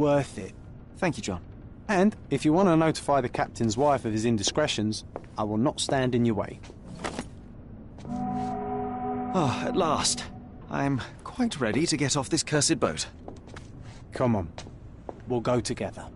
worth it. Thank you, John. And if you want to notify the captain's wife of his indiscretions, I will not stand in your way. Ah, at last. I'm quite ready to get off this cursed boat. Come on. We'll go together.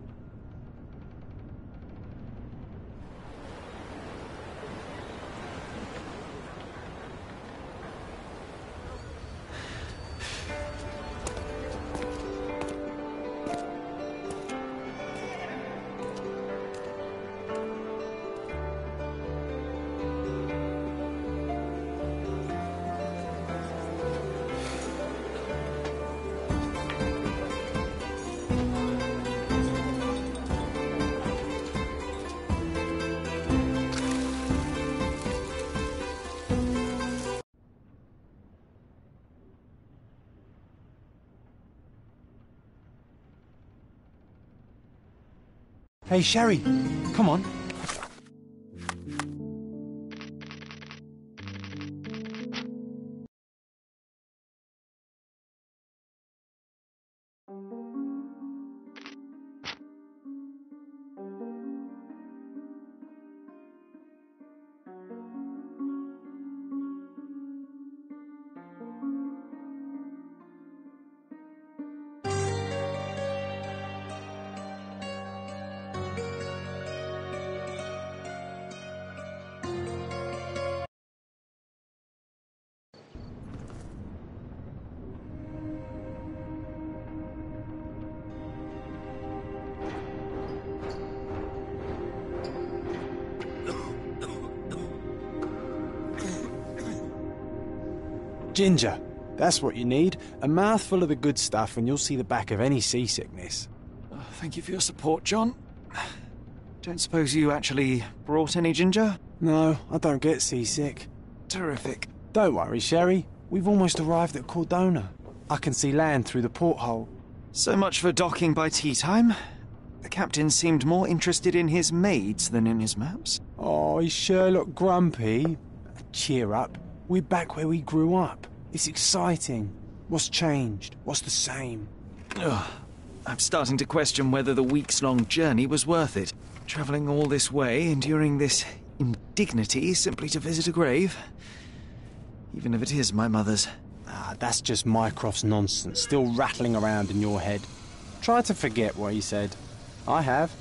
Hey, Sherry, come on. Ginger, that's what you need. A mouthful of the good stuff and you'll see the back of any seasickness. Thank you for your support, John. Don't suppose you actually brought any ginger? No, I don't get seasick. Terrific. Don't worry, Sherry. We've almost arrived at Cordona. I can see land through the porthole. So much for docking by tea time. The captain seemed more interested in his maids than in his maps. Oh, is Sherlock grumpy? Cheer up. We're back where we grew up. It's exciting. What's changed? What's the same? Ugh. I'm starting to question whether the weeks-long journey was worth it. Travelling all this way, enduring this indignity simply to visit a grave. Even if it is my mother's. Ah, that's just Mycroft's nonsense, still rattling around in your head. Try to forget what he said. I have.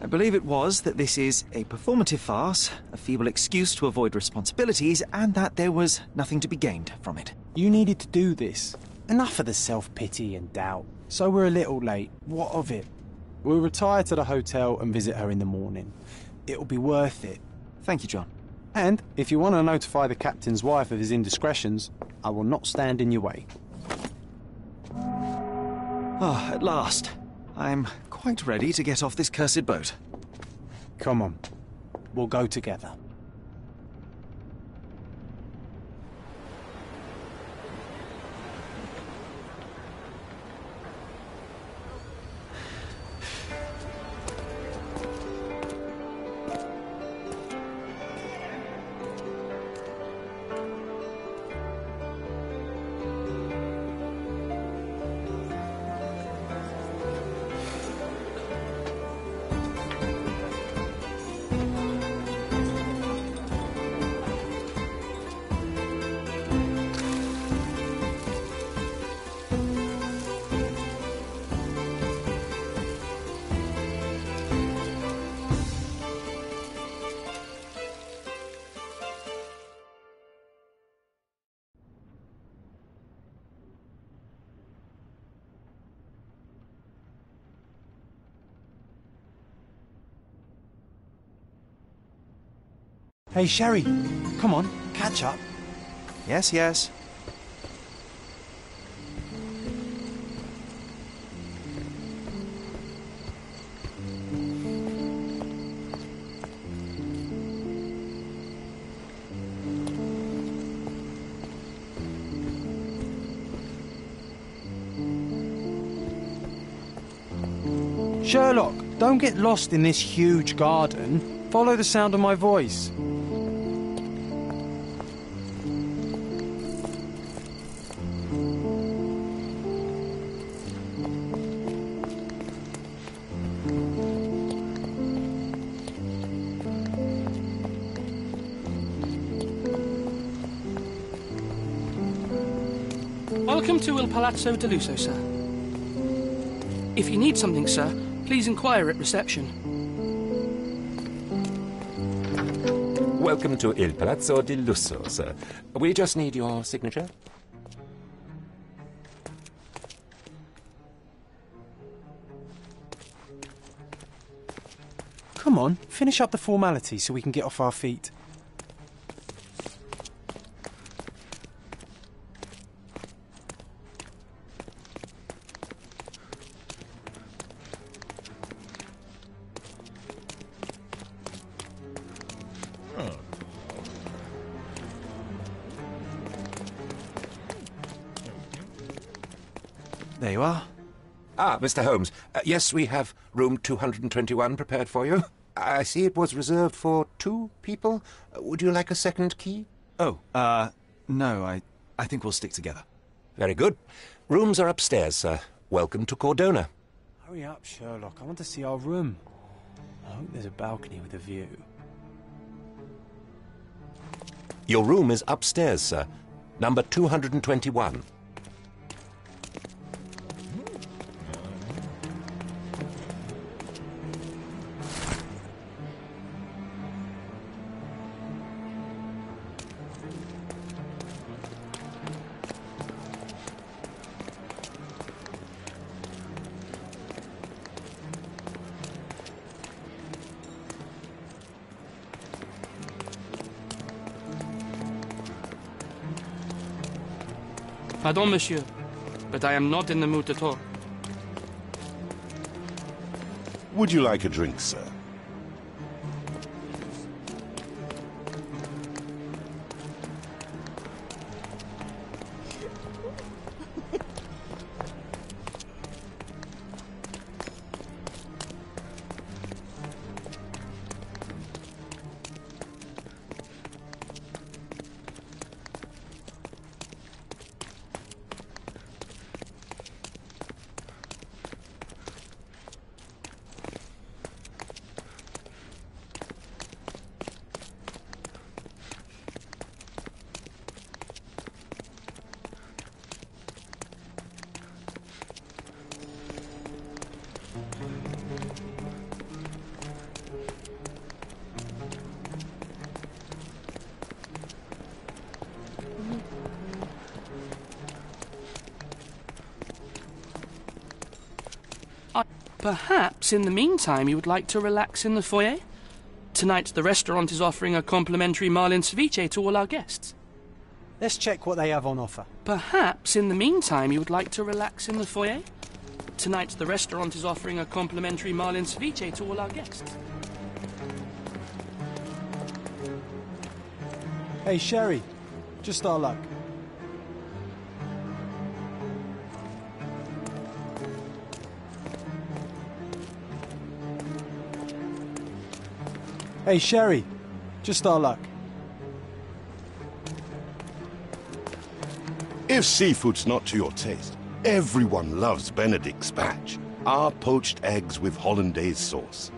I believe it was that this is a performative farce, a feeble excuse to avoid responsibilities, and that there was nothing to be gained from it. You needed to do this. Enough of the self-pity and doubt. So we're a little late. What of it? We'll retire to the hotel and visit her in the morning. It'll be worth it. Thank you, John. And if you want to notify the captain's wife of his indiscretions, I will not stand in your way. Ah, at last. I'm quite ready to get off this cursed boat. Come on. We'll go together. Hey, Sherry, come on, catch up. Yes, yes. Sherlock, don't get lost in this huge garden. Follow the sound of my voice. Welcome to Il Palazzo de Lusso, sir. If you need something, sir, please inquire at reception. Welcome to Il Palazzo di Lusso, sir. We just need your signature. Come on, finish up the formalities so we can get off our feet. There you are. Ah, Mr. Holmes. Yes, we have room 221 prepared for you. I see it was reserved for 2 people. Would you like a second key? Oh, no, I think we'll stick together. Very good. Rooms are upstairs, sir. Welcome to Cordona. Hurry up, Sherlock. I want to see our room. I hope there's a balcony with a view. Your room is upstairs, sir. Number 221. Pardon, monsieur, but I am not in the mood to talk. Would you like a drink, sir? Perhaps, in the meantime, you would like to relax in the foyer? Tonight, the restaurant is offering a complimentary marlin ceviche to all our guests. Let's check what they have on offer. Perhaps, in the meantime, you would like to relax in the foyer? Tonight, the restaurant is offering a complimentary marlin ceviche to all our guests. Hey, Sherry. Just our luck. Hey, Sherry. Just our luck. If seafood's not to your taste, everyone loves Benedict's batch. Our poached eggs with hollandaise sauce.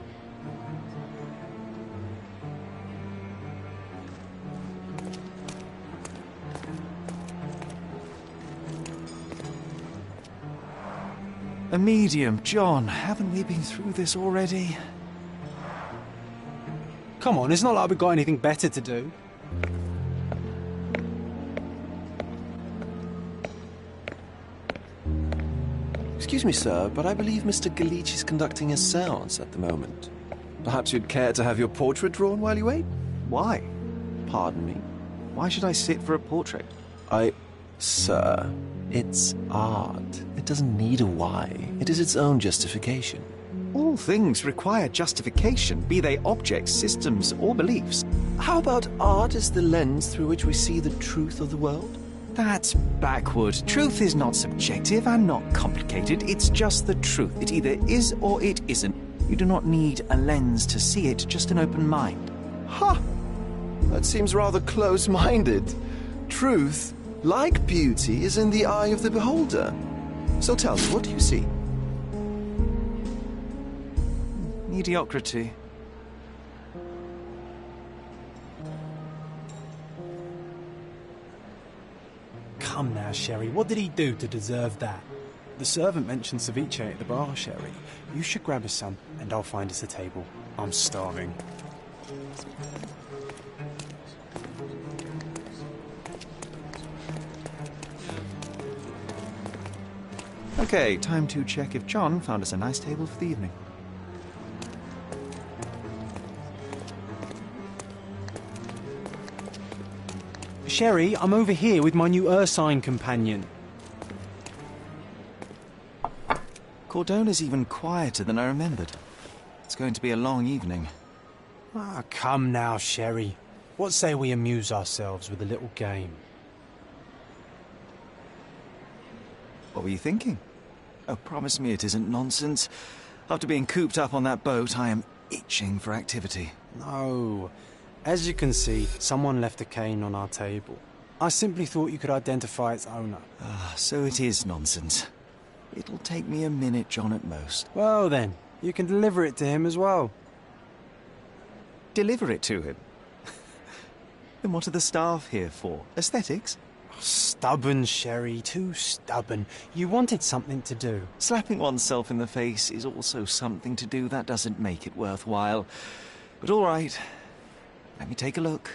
A medium, John. Haven't we been through this already? Come on, it's not like we've got anything better to do. Excuse me, sir, but I believe Mr. Galich is conducting a séance at the moment. Perhaps you'd care to have your portrait drawn while you wait? Why? Pardon me? Why should I sit for a portrait? Sir, it's art. It doesn't need a why. It is its own justification. All things require justification, be they objects, systems, or beliefs. How about art as the lens through which we see the truth of the world? That's backward. Truth is not subjective and not complicated. It's just the truth. It either is or it isn't. You do not need a lens to see it, just an open mind. Ha! That seems rather close-minded. Truth, like beauty, is in the eye of the beholder. So tell me, what do you see? Mediocrity. come now, Sherry. What did he do to deserve that? The servant mentioned ceviche at the bar, Sherry. You should grab us some, and I'll find us a table. I'm starving. Okay, time to check if John found us a nice table for the evening. Sherry, I'm over here with my new Ursine companion. Cordona's even quieter than I remembered. It's going to be a long evening. Ah, come now, Sherry. What say we amuse ourselves with a little game? What were you thinking? Oh, promise me it isn't nonsense. After being cooped up on that boat, I am itching for activity. No. As you can see, someone left a cane on our table. I simply thought you could identify its owner. Ah, so it is nonsense. It'll take me a minute, John, at most. Well then, you can deliver it to him as well. Deliver it to him? Then what are the staff here for? Aesthetics? Stubborn, Sherry, too stubborn. You wanted something to do. Slapping oneself in the face is also something to do. That doesn't make it worthwhile. But all right, let me take a look.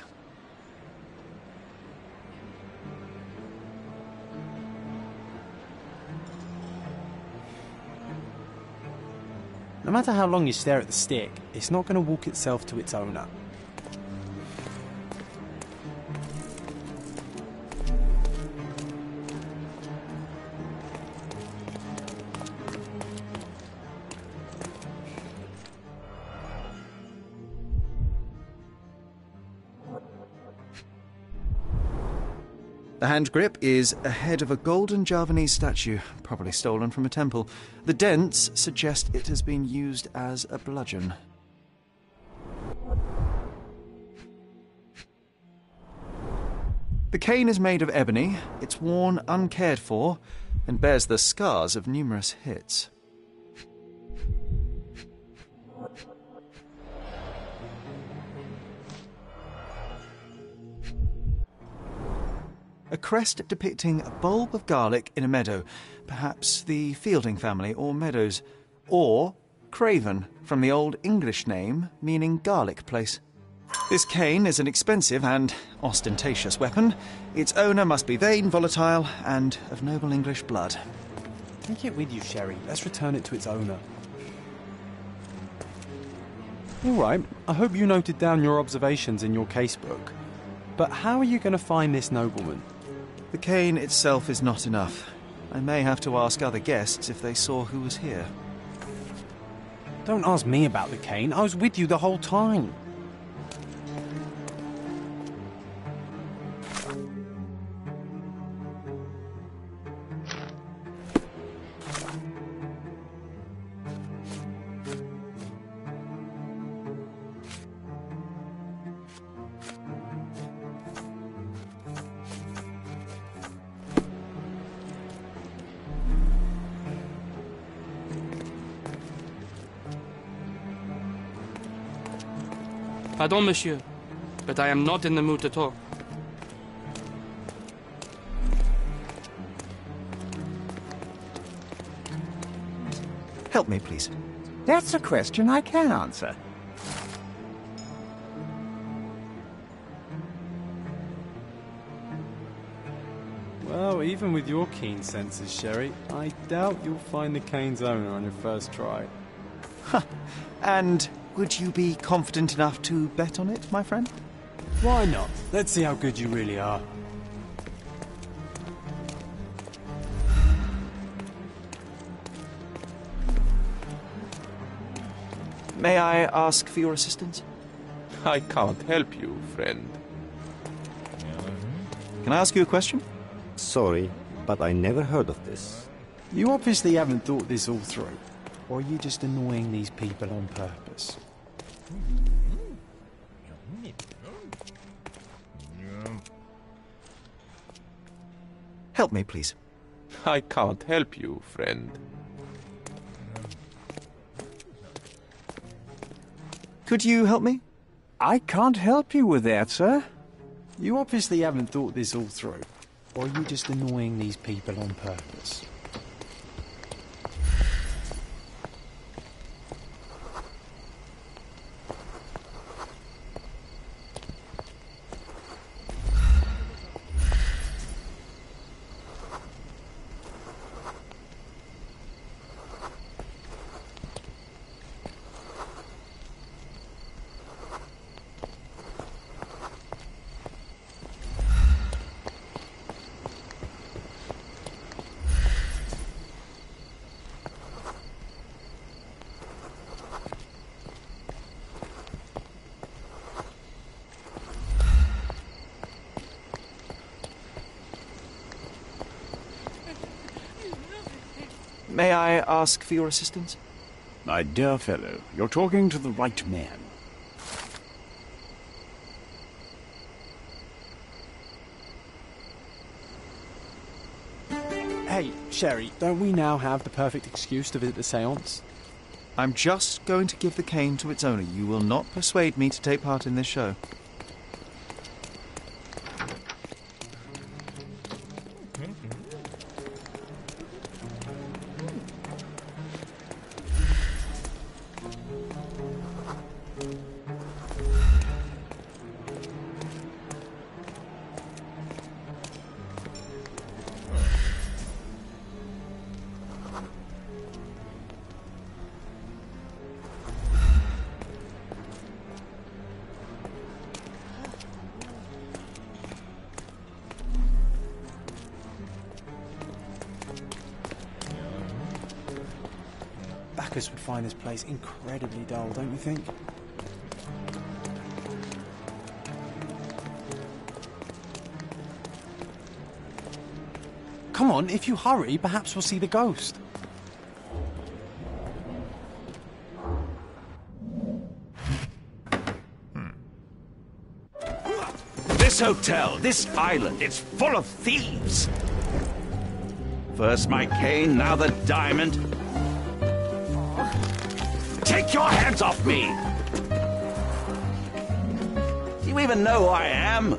No matter how long you stare at the stick, it's not going to walk itself to its owner. The hand grip is a head of a golden Javanese statue, probably stolen from a temple. The dents suggest it has been used as a bludgeon. The cane is made of ebony, it's worn uncared for, and bears the scars of numerous hits. A crest depicting a bulb of garlic in a meadow, perhaps the Fielding family or Meadows, or Craven, from the Old English name meaning garlic place. This cane is an expensive and ostentatious weapon. Its owner must be vain, volatile, and of noble English blood. Take it with you, Sherry. Let's return it to its owner. All right, I hope you noted down your observations in your casebook. But how are you going to find this nobleman? The cane itself is not enough. I may have to ask other guests if they saw who was here. Don't ask me about the cane. I was with you the whole time. Pardon, monsieur, but I am not in the mood to talk. Help me, please. That's a question I can answer. Well, even with your keen senses, Sherry, I doubt you'll find the cane's owner on your first try. Huh. And would you be confident enough to bet on it, my friend? Why not? Let's see how good you really are. May I ask for your assistance? I can't help you, friend. Can I ask you a question? Sorry, but I never heard of this. You obviously haven't thought this all through. Or are you just annoying these people on purpose? Help me, please. I can't help you, friend. Could you help me? I can't help you with that, sir. You obviously haven't thought this all through. Or are you just annoying these people on purpose? May I ask for your assistance? My dear fellow, you're talking to the right man. Hey, Sherry, don't we now have the perfect excuse to visit the séance? I'm just going to give the cane to its owner. You will not persuade me to take part in this show. Bacchus would find this place incredibly dull, don't you think? Come on, if you hurry, perhaps we'll see the ghost. This hotel, this island, it's full of thieves. First my cane, now the diamond. Take your hands off me! Do you even know who I am?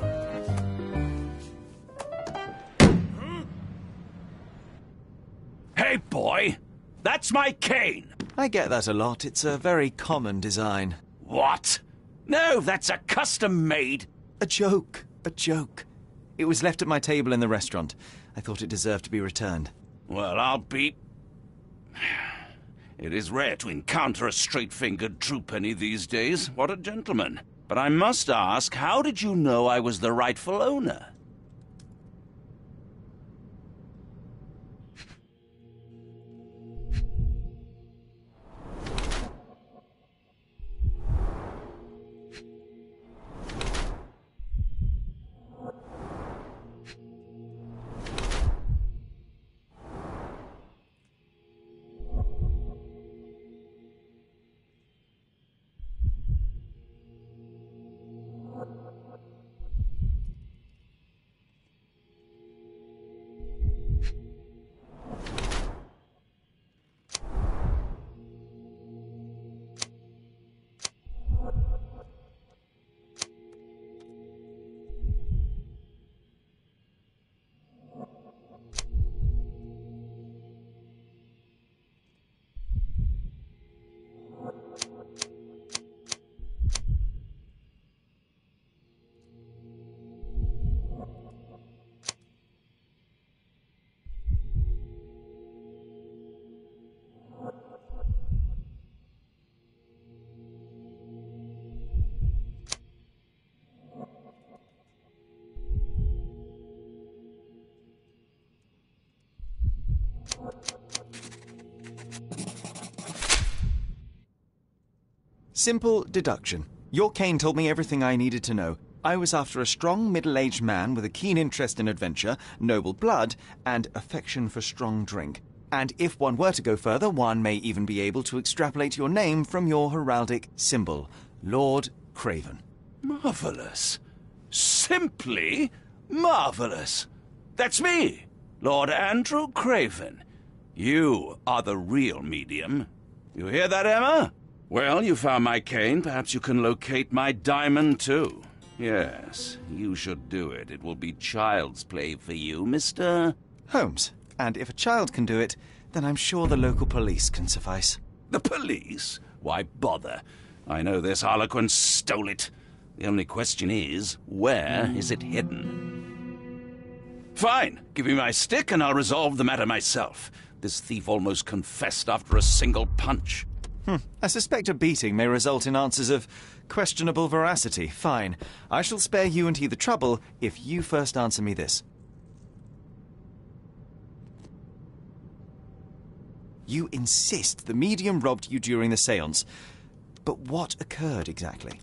Hey, boy! That's my cane! I get that a lot. It's a very common design. What? No, that's a custom-made... A joke. A joke. It was left at my table in the restaurant. I thought it deserved to be returned. Well, I'll be... It is rare to encounter a straight-fingered true penny these days. What a gentleman. But I must ask, how did you know I was the rightful owner? Simple deduction. Your cane told me everything I needed to know. I was after a strong, middle-aged man with a keen interest in adventure, noble blood, and affection for strong drink. And if one were to go further, one may even be able to extrapolate your name from your heraldic symbol, Lord Craven. Marvelous. Simply marvelous. That's me, Lord Andrew Craven. You are the real medium. You hear that, Emma? Well, you found my cane. Perhaps you can locate my diamond, too. Yes, you should do it. It will be child's play for you, Mr. Holmes. And if a child can do it, then I'm sure the local police can suffice. The police? Why bother? I know this harlequin stole it. The only question is, where is it hidden? Fine. Give me my stick and I'll resolve the matter myself. This thief almost confessed after a single punch. I suspect a beating may result in answers of questionable veracity. Fine. I shall spare you and he the trouble if you first answer me this. You insist the medium robbed you during the séance. But what occurred exactly?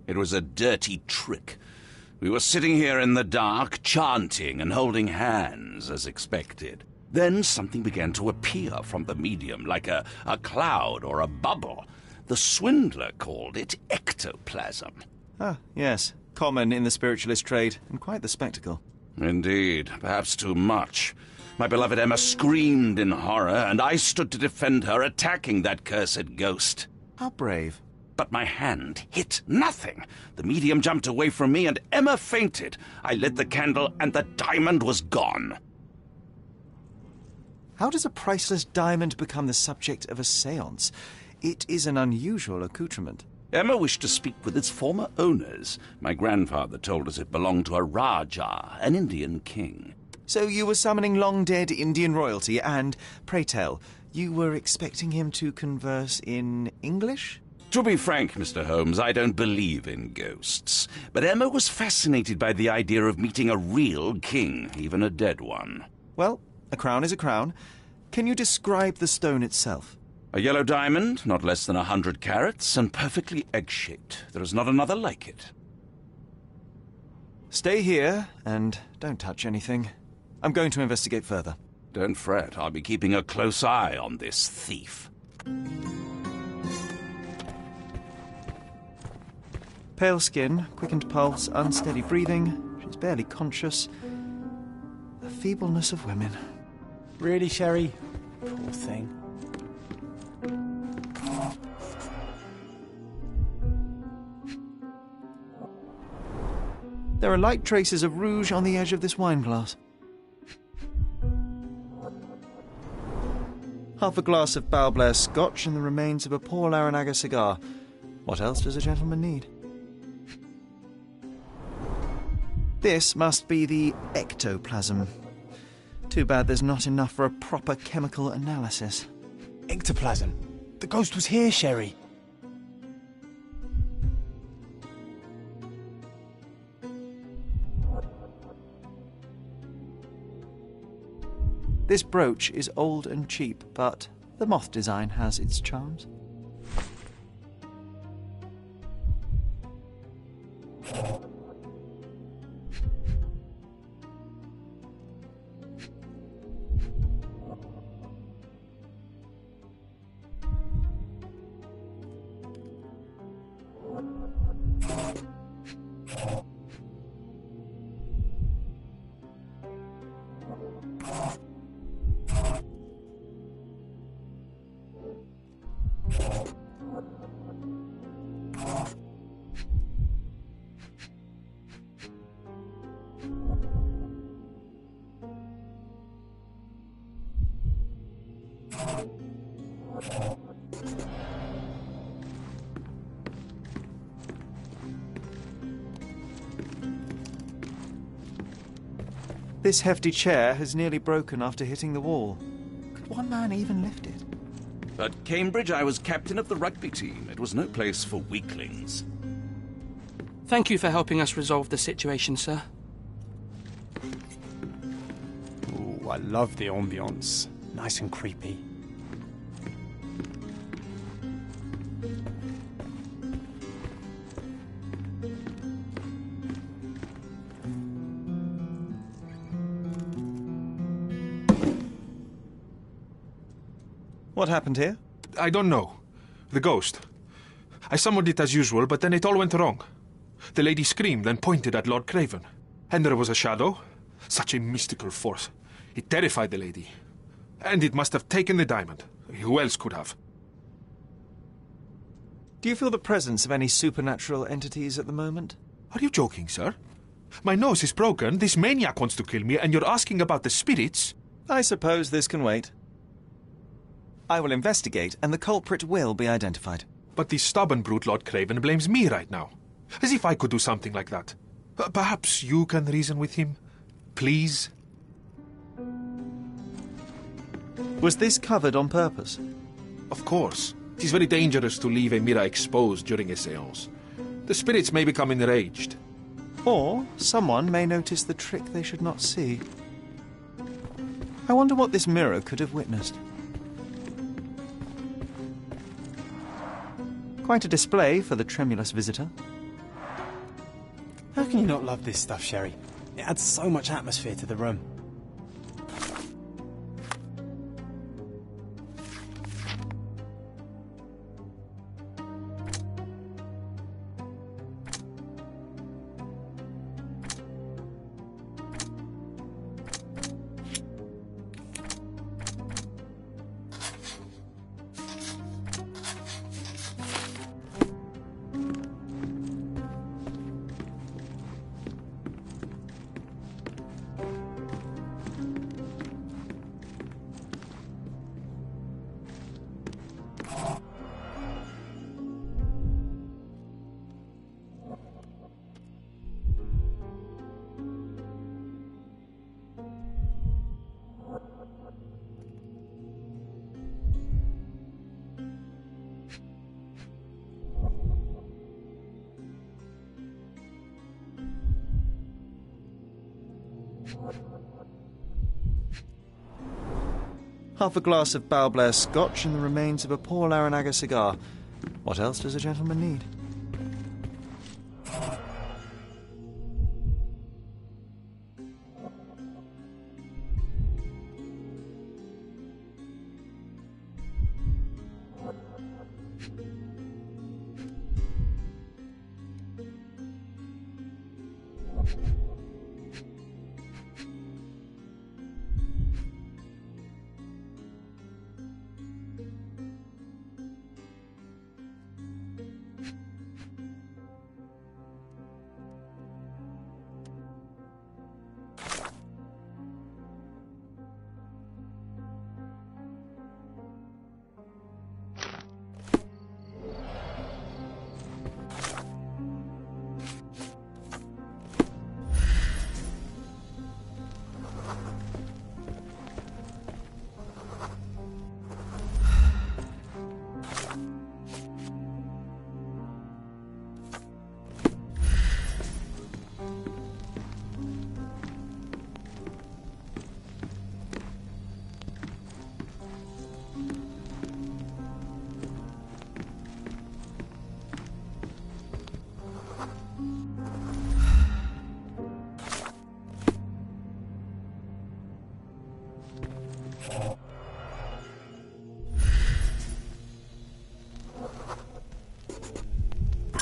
It was a dirty trick. We were sitting here in the dark, chanting and holding hands, as expected. Then something began to appear from the medium, like a cloud or a bubble. The swindler called it ectoplasm. Ah, yes. Common in the spiritualist trade, and quite the spectacle. Indeed, perhaps too much. My beloved Emma screamed in horror, and I stood to defend her, attacking that cursed ghost. How brave. But my hand hit nothing. The medium jumped away from me, and Emma fainted. I lit the candle, and the diamond was gone. How does a priceless diamond become the subject of a séance? It is an unusual accoutrement. Emma wished to speak with its former owners. My grandfather told us it belonged to a Rajah, an Indian king. So you were summoning long-dead Indian royalty, and, pray tell, you were expecting him to converse in English? To be frank, Mr. Holmes, I don't believe in ghosts. But Emma was fascinated by the idea of meeting a real king, even a dead one. Well, a crown is a crown. Can you describe the stone itself? A yellow diamond, not less than 100 carats, and perfectly egg-shaped. There is not another like it. Stay here, and don't touch anything. I'm going to investigate further. Don't fret. I'll be keeping a close eye on this thief. Pale skin, quickened pulse, unsteady breathing. She's barely conscious. The feebleness of women. Really, Sherry? Poor thing. There are light traces of rouge on the edge of this wine glass. Half a glass of Balblair Scotch and the remains of a Paul Aranaga cigar. What else does a gentleman need? This must be the ectoplasm. Too bad there's not enough for a proper chemical analysis. Ectoplasm? The ghost was here, Sherry. This brooch is old and cheap, but the moth design has its charms. This hefty chair has nearly broken after hitting the wall. Could one man even lift it? At Cambridge, I was captain of the rugby team. It was no place for weaklings. Thank you for helping us resolve the situation, sir. Ooh, I love the ambience. Nice and creepy. What happened here? I don't know. The ghost. I summoned it as usual, but then it all went wrong. The lady screamed and pointed at Lord Craven. And there was a shadow. Such a mystical force. It terrified the lady. And it must have taken the diamond. Who else could have? Do you feel the presence of any supernatural entities at the moment? Are you joking, sir? My nose is broken, this maniac wants to kill me, and you're asking about the spirits? I suppose this can wait. I will investigate, and the culprit will be identified. But the stubborn brute Lord Craven blames me right now. As if I could do something like that. Perhaps you can reason with him? Please? Was this covered on purpose? Of course. It is very dangerous to leave a mirror exposed during a séance. The spirits may become enraged. Or someone may notice the trick they should not see. I wonder what this mirror could have witnessed. Quite a display for the tremulous visitor. How can you not love this stuff, Sherry? It adds so much atmosphere to the room. Half a glass of Balblair scotch and the remains of a poor Laranaga cigar. What else does a gentleman need?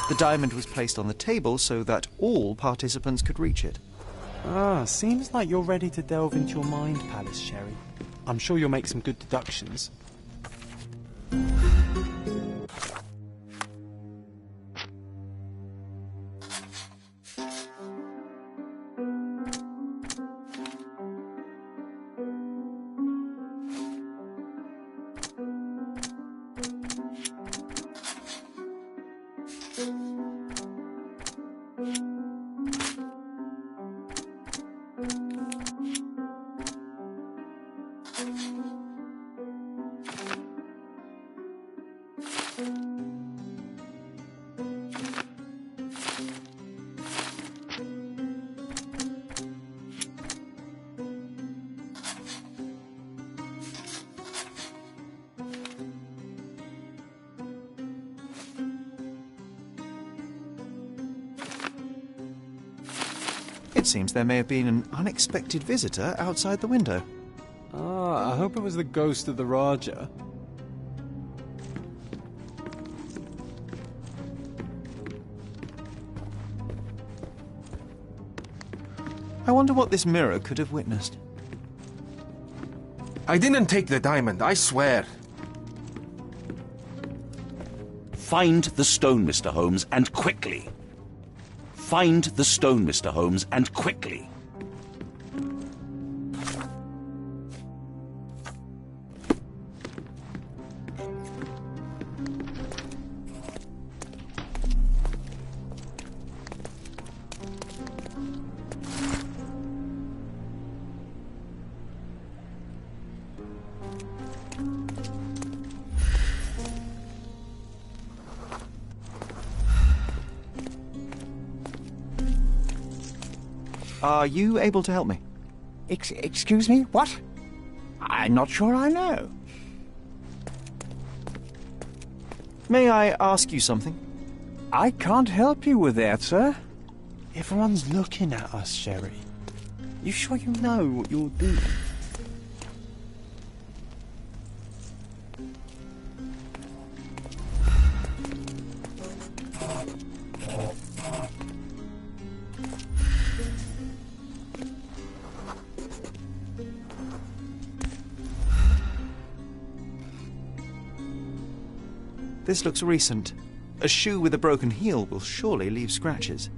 The diamond was placed on the table so that all participants could reach it. Ah, seems like you're ready to delve into your mind palace, Sherry. I'm sure you'll make some good deductions. It seems there may have been an unexpected visitor outside the window. Ah, I hope it was the ghost of the Raja. I wonder what this mirror could have witnessed. I didn't take the diamond, I swear. Find the stone, Mr. Holmes, and quickly. Find the stone, Mr. Holmes, and quickly. Are you able to help me? Excuse me? What? I'm not sure I know. May I ask you something? I can't help you with that, sir. Everyone's looking at us, Sherry. You sure you know what you're doing? This looks recent. A shoe with a broken heel will surely leave scratches.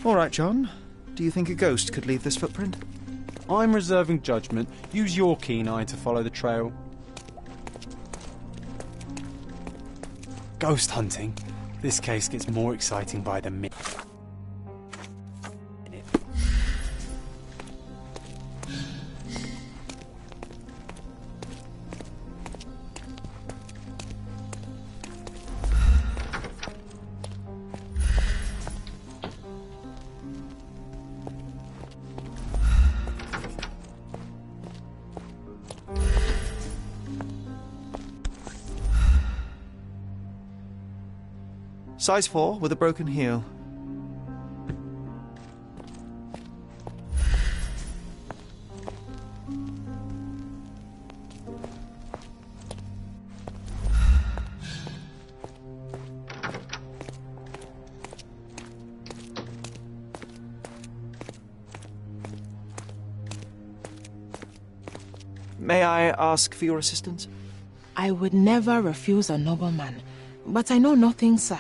All right, John. Do you think a ghost could leave this footprint? I'm reserving judgment. Use your keen eye to follow the trail. Ghost hunting. This case gets more exciting by the minute. Size 4 with a broken heel. May I ask for your assistance? I would never refuse a nobleman, but I know nothing, sir.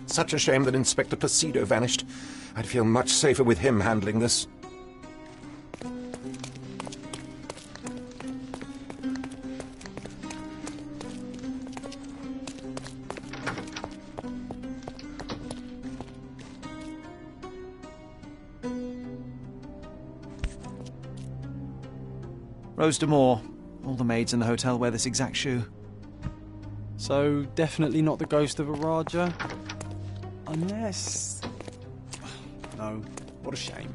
Such a shame that Inspector Placido vanished. I'd feel much safer with him handling this. Rose D'Amour. All the maids in the hotel wear this exact shoe. So, definitely not the ghost of a Raja? Unless... No, what a shame.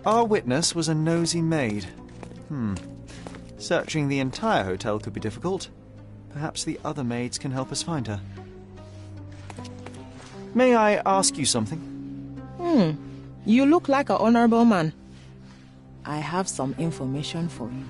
Our witness was a nosy maid. Searching the entire hotel could be difficult. Perhaps the other maids can help us find her. May I ask you something? You look like an honorable man. I have some information for you.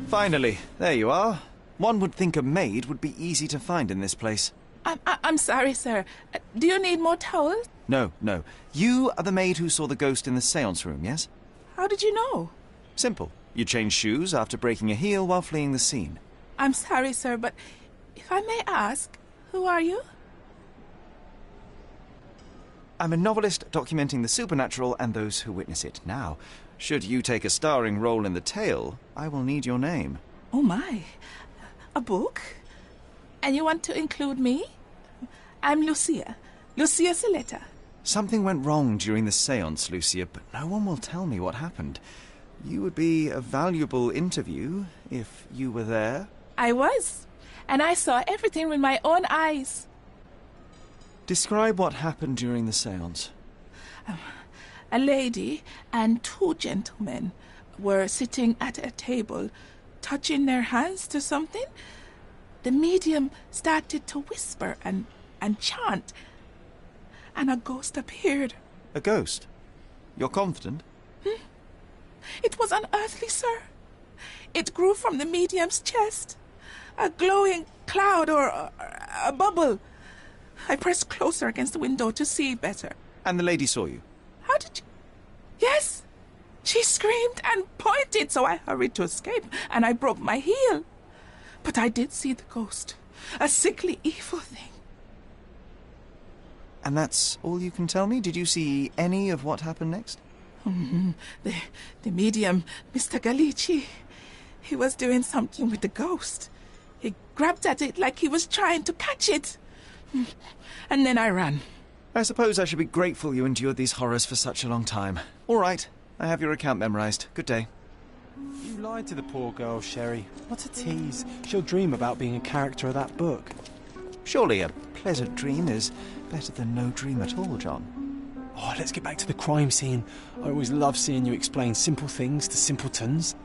Finally, there you are. One would think a maid would be easy to find in this place. I'm sorry, sir. Do you need more towels? No. You are the maid who saw the ghost in the séance room, yes? How did you know? Simple. You changed shoes after breaking a heel while fleeing the scene. I'm sorry, sir, but if I may ask, who are you? I'm a novelist documenting the supernatural and those who witness it. Now, should you take a starring role in the tale, I will need your name. Oh my. A book? And you want to include me? I'm Lucia. Lucia Saletta. Something went wrong during the séance, Lucia, but no one will tell me what happened. You would be a valuable interview if you were there. I was. And I saw everything with my own eyes. Describe what happened during the séance. A lady and two gentlemen were sitting at a table, touching their hands to something. The medium started to whisper and chant, and a ghost appeared. A ghost? You're confident? It was unearthly, sir. It grew from the medium's chest. A glowing cloud or a bubble. I pressed closer against the window to see better. And the lady saw you? How did you... Yes. She screamed and pointed, so I hurried to escape, and I broke my heel. But I did see the ghost. A sickly, evil thing. And that's all you can tell me? Did you see any of what happened next? The medium, Mr. Galici, he was doing something with the ghost. He grabbed at it like he was trying to catch it. And then I ran. I suppose I should be grateful you endured these horrors for such a long time. All right, I have your account memorized. Good day. You lied to the poor girl, Sherry. What a tease. She'll dream about being a character of that book. Surely a pleasant dream is better than no dream at all, John. Oh, let's get back to the crime scene. I always love seeing you explain simple things to simpletons.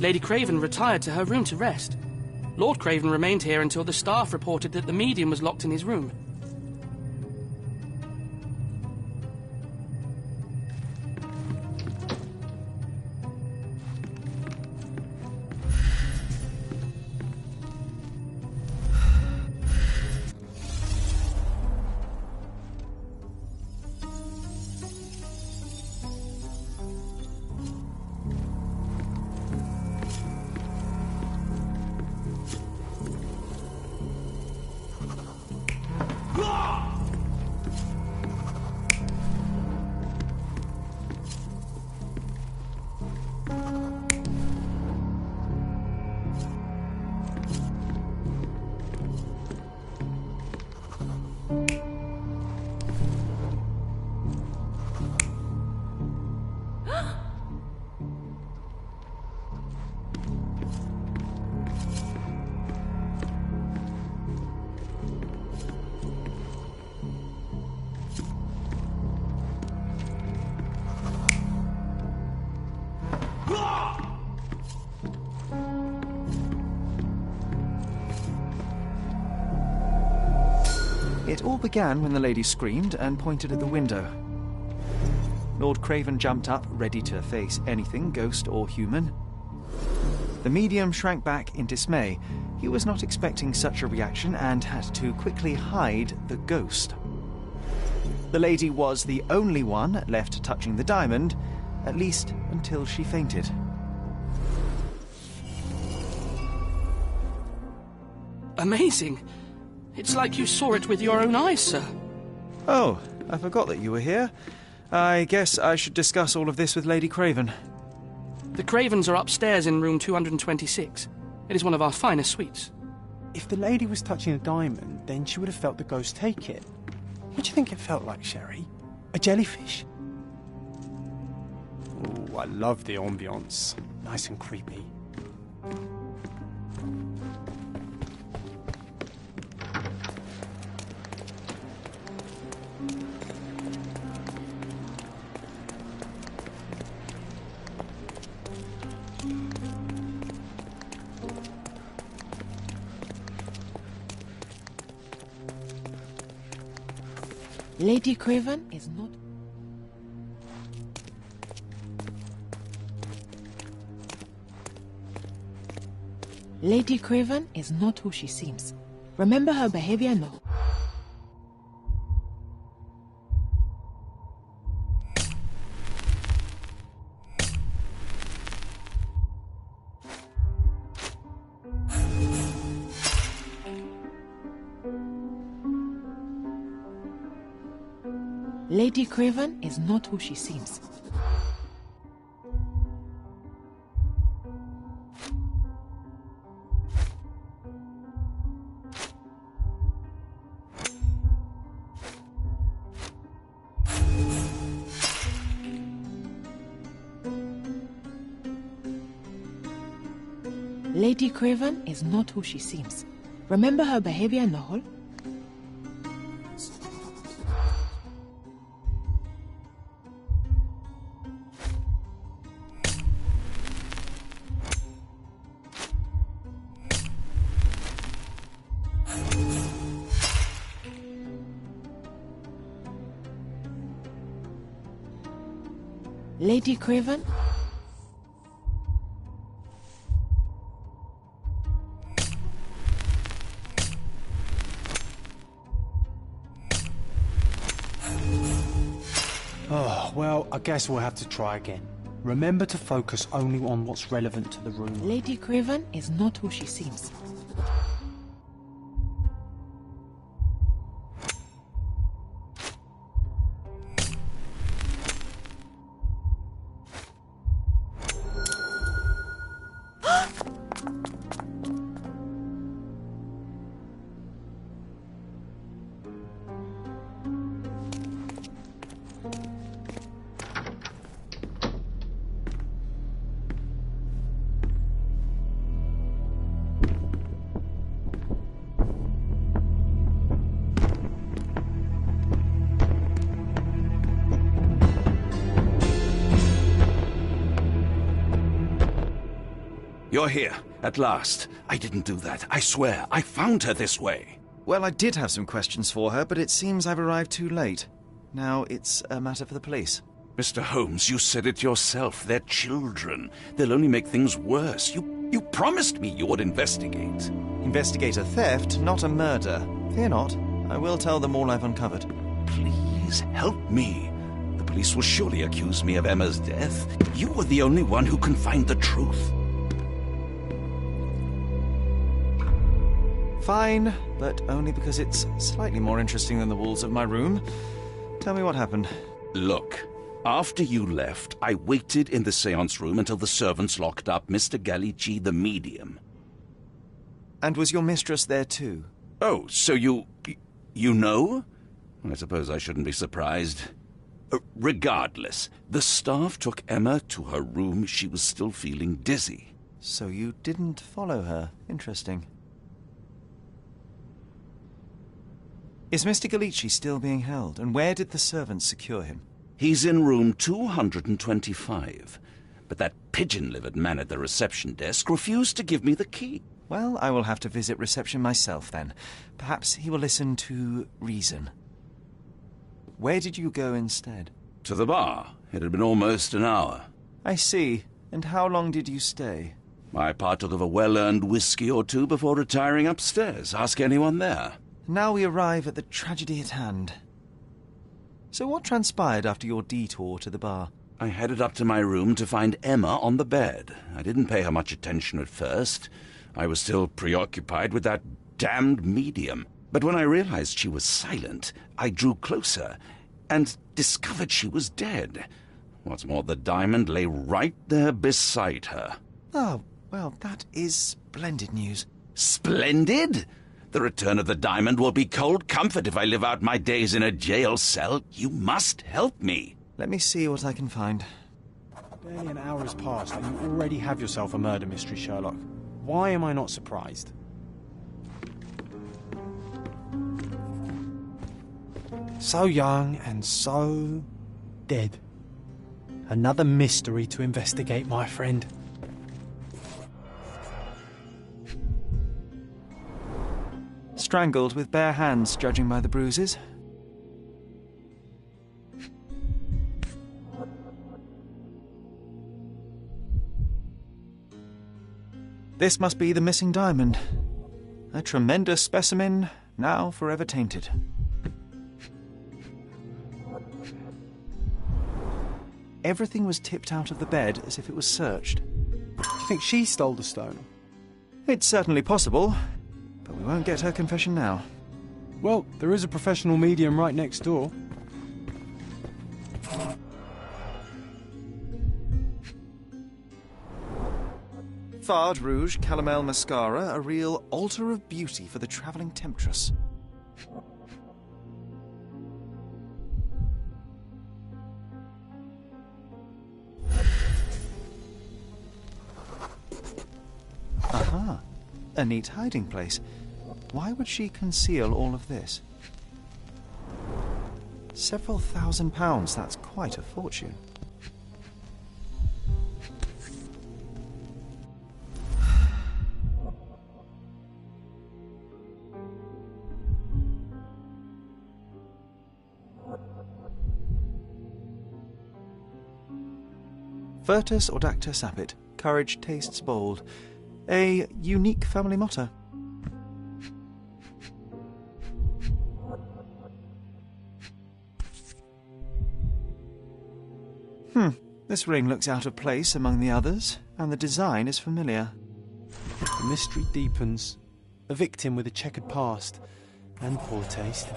Lady Craven retired to her room to rest. Lord Craven remained here until the staff reported that the medium was locked in his room. It all began when the lady screamed and pointed at the window. Lord Craven jumped up, ready to face anything, ghost or human. The medium shrank back in dismay. He was not expecting such a reaction and had to quickly hide the ghost. The lady was the only one left touching the diamond, at least until she fainted. Amazing. It's like you saw it with your own eyes, sir. Oh, I forgot that you were here. I guess I should discuss all of this with Lady Craven. The Cravens are upstairs in room 226. It is one of our finest suites. If the lady was touching a diamond, then she would have felt the ghost take it. What do you think it felt like, Sherry? A jellyfish? Oh, I love the ambience. Nice and creepy. Lady Craven is not... Lady Craven is not who she seems. Remember her behavior now. Lady Craven is not who she seems. Lady Craven is not who she seems. Remember her behavior in the hall? Lady Craven? Oh, well, I guess we'll have to try again. Remember to focus only on what's relevant to the room. Lady Craven is not who she seems. You're here, at last. I didn't do that. I swear, I found her this way. Well, I did have some questions for her, but it seems I've arrived too late. Now it's a matter for the police. Mr. Holmes, you said it yourself. They're children. They'll only make things worse. You promised me you would investigate. Investigate a theft, not a murder. Fear not. I will tell them all I've uncovered. Please help me. The police will surely accuse me of Emma's death. You were the only one who can find the truth. Fine, but only because it's slightly more interesting than the walls of my room. Tell me what happened. Look, after you left, I waited in the seance room until the servants locked up Mr. Gallici, the medium. And was your mistress there too? Oh, so you know? I suppose I shouldn't be surprised. Regardless, the staff took Emma to her room. She was still feeling dizzy. So you didn't follow her. Interesting. Is Mr. Gallici still being held, and where did the servants secure him? He's in room 225, but that pigeon-livered man at the reception desk refused to give me the key. Well, I will have to visit reception myself then. Perhaps he will listen to reason. Where did you go instead? To the bar. It had been almost an hour. I see. And how long did you stay? I partook of a well-earned whiskey or two before retiring upstairs. Ask anyone there. Now we arrive at the tragedy at hand. So what transpired after your detour to the bar? I headed up to my room to find Emma on the bed. I didn't pay her much attention at first. I was still preoccupied with that damned medium. But when I realized she was silent, I drew closer and discovered she was dead. What's more, the diamond lay right there beside her. Oh, well, that is splendid news. Splendid? The return of the diamond will be cold comfort if I live out my days in a jail cell. You must help me. Let me see what I can find. Barely an hour has passed and you already have yourself a murder mystery, Sherlock. Why am I not surprised? So young and so dead. Another mystery to investigate, my friend. Strangled with bare hands, judging by the bruises. This must be the missing diamond. A tremendous specimen, now forever tainted. Everything was tipped out of the bed as if it was searched. Do you think she stole the stone? It's certainly possible, but we won't get her confession now. Well, there is a professional medium right next door. Fard Rouge Calomel Mascara, a real altar of beauty for the travelling temptress. Aha, a neat hiding place. Why would she conceal all of this? Several £1,000, that's quite a fortune. Virtus Audacta Sapit, courage tastes bold. A unique family motto. This ring looks out of place among the others, and the design is familiar. The mystery deepens. A victim with a checkered past and poor taste.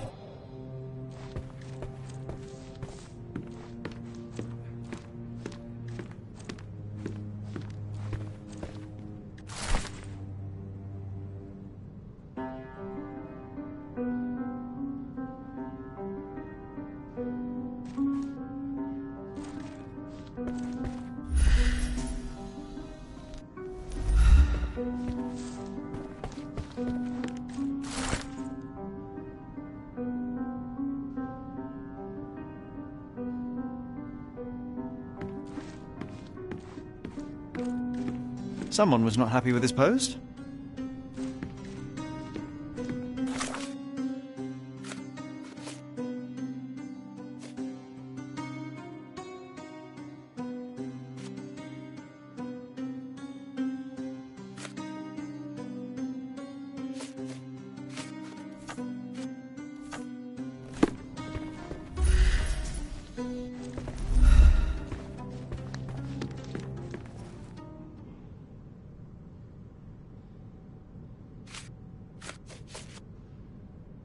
Someone was not happy with his post.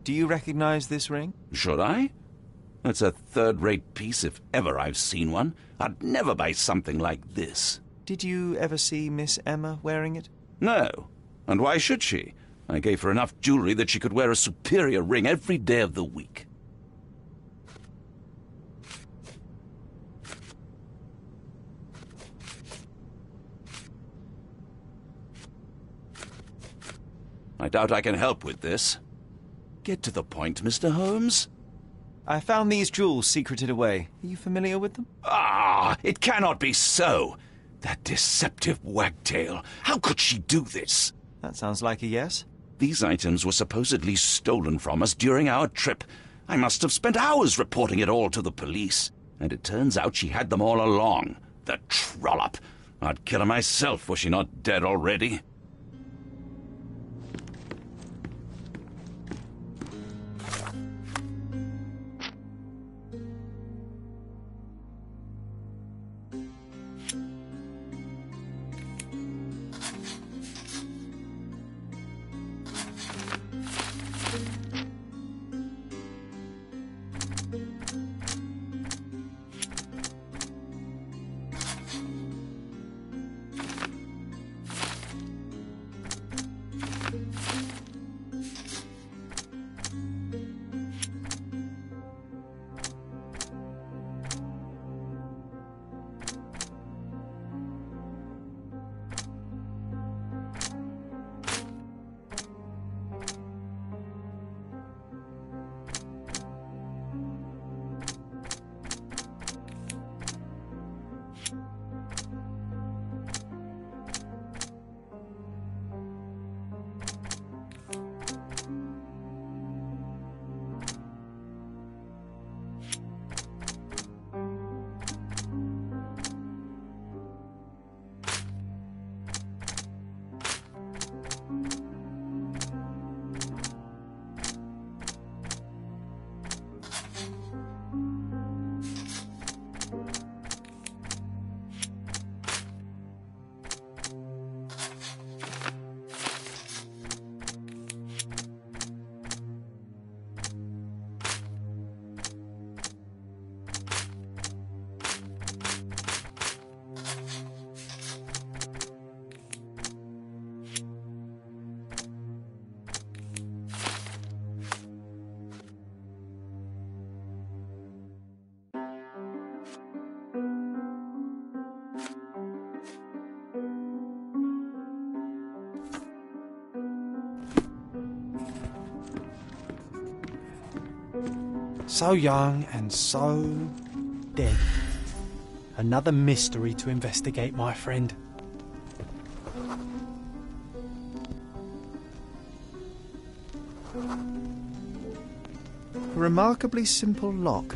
Do you recognize this ring? Should I? It's a third-rate piece if ever I've seen one. I'd never buy something like this. Did you ever see Miss Emma wearing it? No. And why should she? I gave her enough jewelry that she could wear a superior ring every day of the week. I doubt I can help with this. Get to the point, Mr. Holmes. I found these jewels secreted away. Are you familiar with them? Ah, it cannot be so. That deceptive wagtail. How could she do this? That sounds like a yes. These items were supposedly stolen from us during our trip. I must have spent hours reporting it all to the police. And it turns out she had them all along. The trollop. I'd kill her myself were she not dead already. So young and so dead. Another mystery to investigate, my friend. A remarkably simple lock.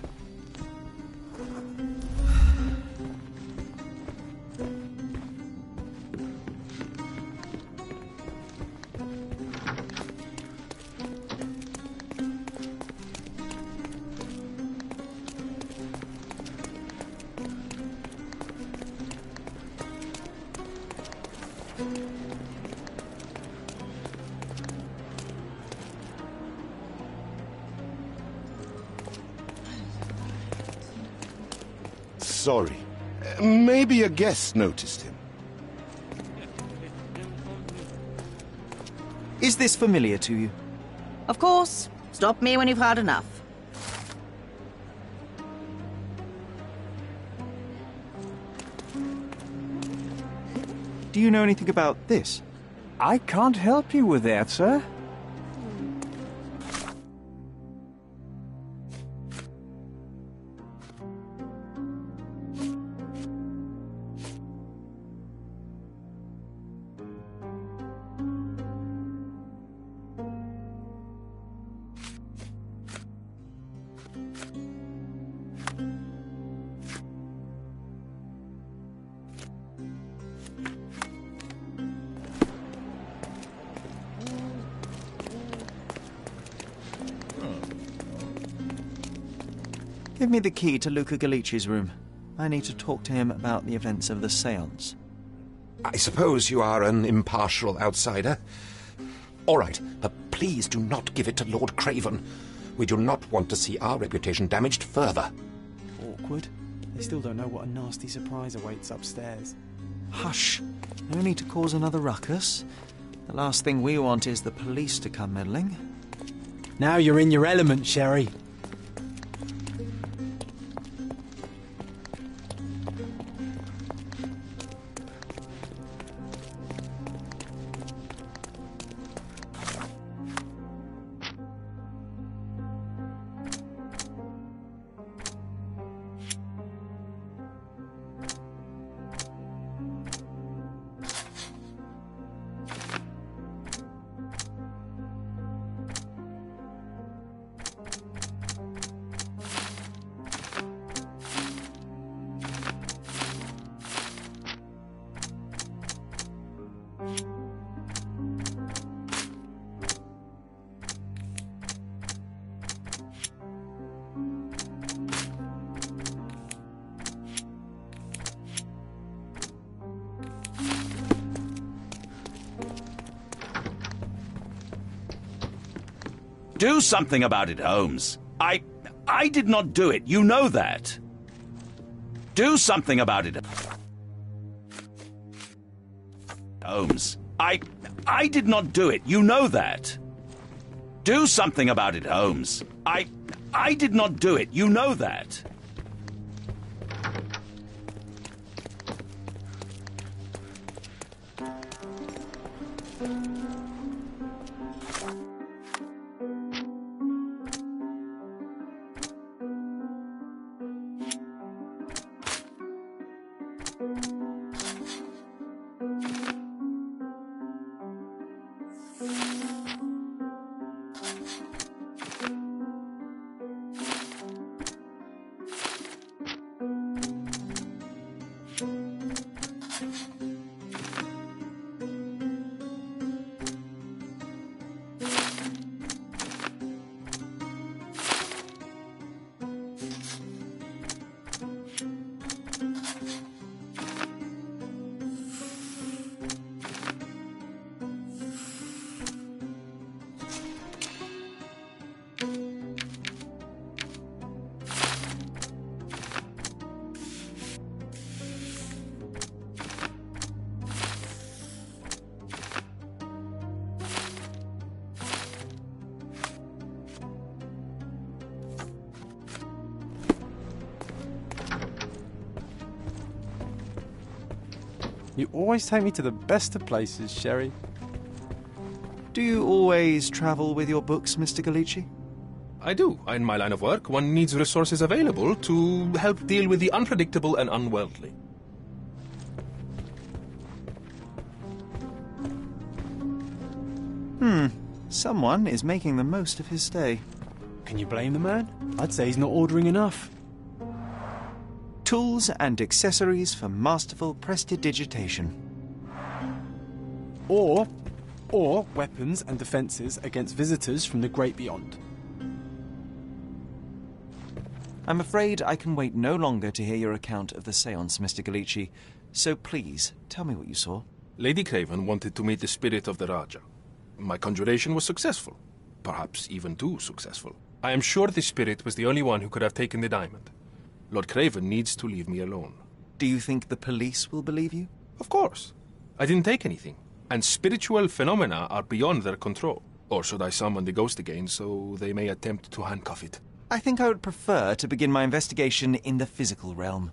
Sorry. Maybe a guest noticed him. Is this familiar to you? Of course. Stop me when you've had enough. Do you know anything about this? I can't help you with that, sir. Give me the key to Luca Galici's room. I need to talk to him about the events of the séance. I suppose you are an impartial outsider. All right, but please do not give it to Lord Craven. We do not want to see our reputation damaged further. Awkward. They still don't know what a nasty surprise awaits upstairs. Hush. No need to cause another ruckus. The last thing we want is the police to come meddling. Now you're in your element, Sherry. Do something about it, Holmes. I did not do it. You know that. Do something about it. Holmes. I did not do it. You know that. Do something about it, Holmes. I did not do it. You know that. You always take me to the best of places, Sherry. Do you always travel with your books, Mr. Galici? I do. In my line of work, one needs resources available to help deal with the unpredictable and unworldly. Someone is making the most of his stay. Can you blame the man? I'd say he's not ordering enough. Tools and accessories for masterful prestidigitation. Or weapons and defences against visitors from the great beyond. I'm afraid I can wait no longer to hear your account of the séance, Mr. Galici. So please, tell me what you saw. Lady Craven wanted to meet the spirit of the Raja. My conjuration was successful. Perhaps even too successful. I am sure the spirit was the only one who could have taken the diamond. Lord Craven needs to leave me alone. Do you think the police will believe you? Of course. I didn't take anything. And spiritual phenomena are beyond their control. Or should I summon the ghost again so they may attempt to handcuff it? I think I would prefer to begin my investigation in the physical realm.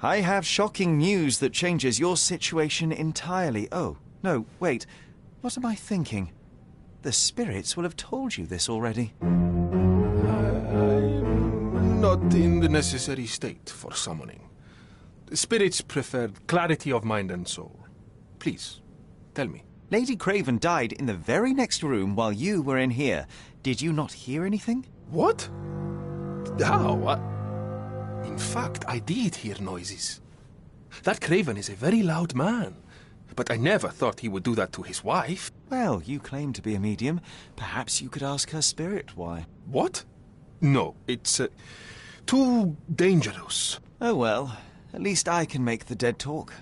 I have shocking news that changes your situation entirely. Oh, no, wait. What am I thinking? The spirits will have told you this already. I'm not in the necessary state for summoning. The spirits preferred clarity of mind and soul. Please, tell me. Lady Craven died in the very next room while you were in here. Did you not hear anything? What? How? In fact, I did hear noises. That Craven is a very loud man. But I never thought he would do that to his wife. Well, you claim to be a medium. Perhaps you could ask her spirit why. What? No, it's too dangerous. Oh well, at least I can make the dead talk.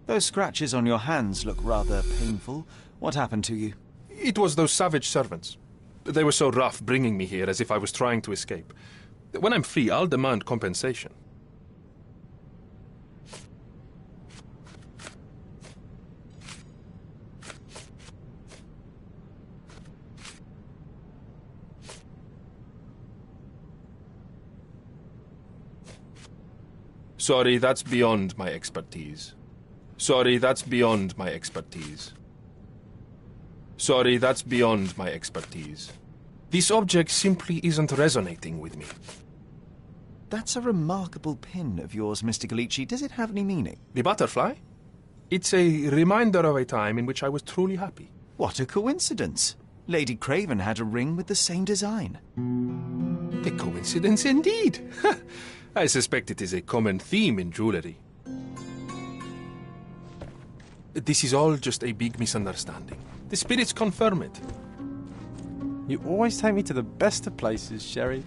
Those scratches on your hands look rather painful. What happened to you? It was those savage servants. They were so rough bringing me here as if I was trying to escape. When I'm free, I'll demand compensation. Sorry, that's beyond my expertise. Sorry, that's beyond my expertise. Sorry, that's beyond my expertise. This object simply isn't resonating with me. That's a remarkable pin of yours, Mr. Galici. Does it have any meaning? The butterfly? It's a reminder of a time in which I was truly happy. What a coincidence. Lady Craven had a ring with the same design. A coincidence indeed. I suspect it is a common theme in jewellery. This is all just a big misunderstanding. The spirits confirm it. You always take me to the best of places, Sherry.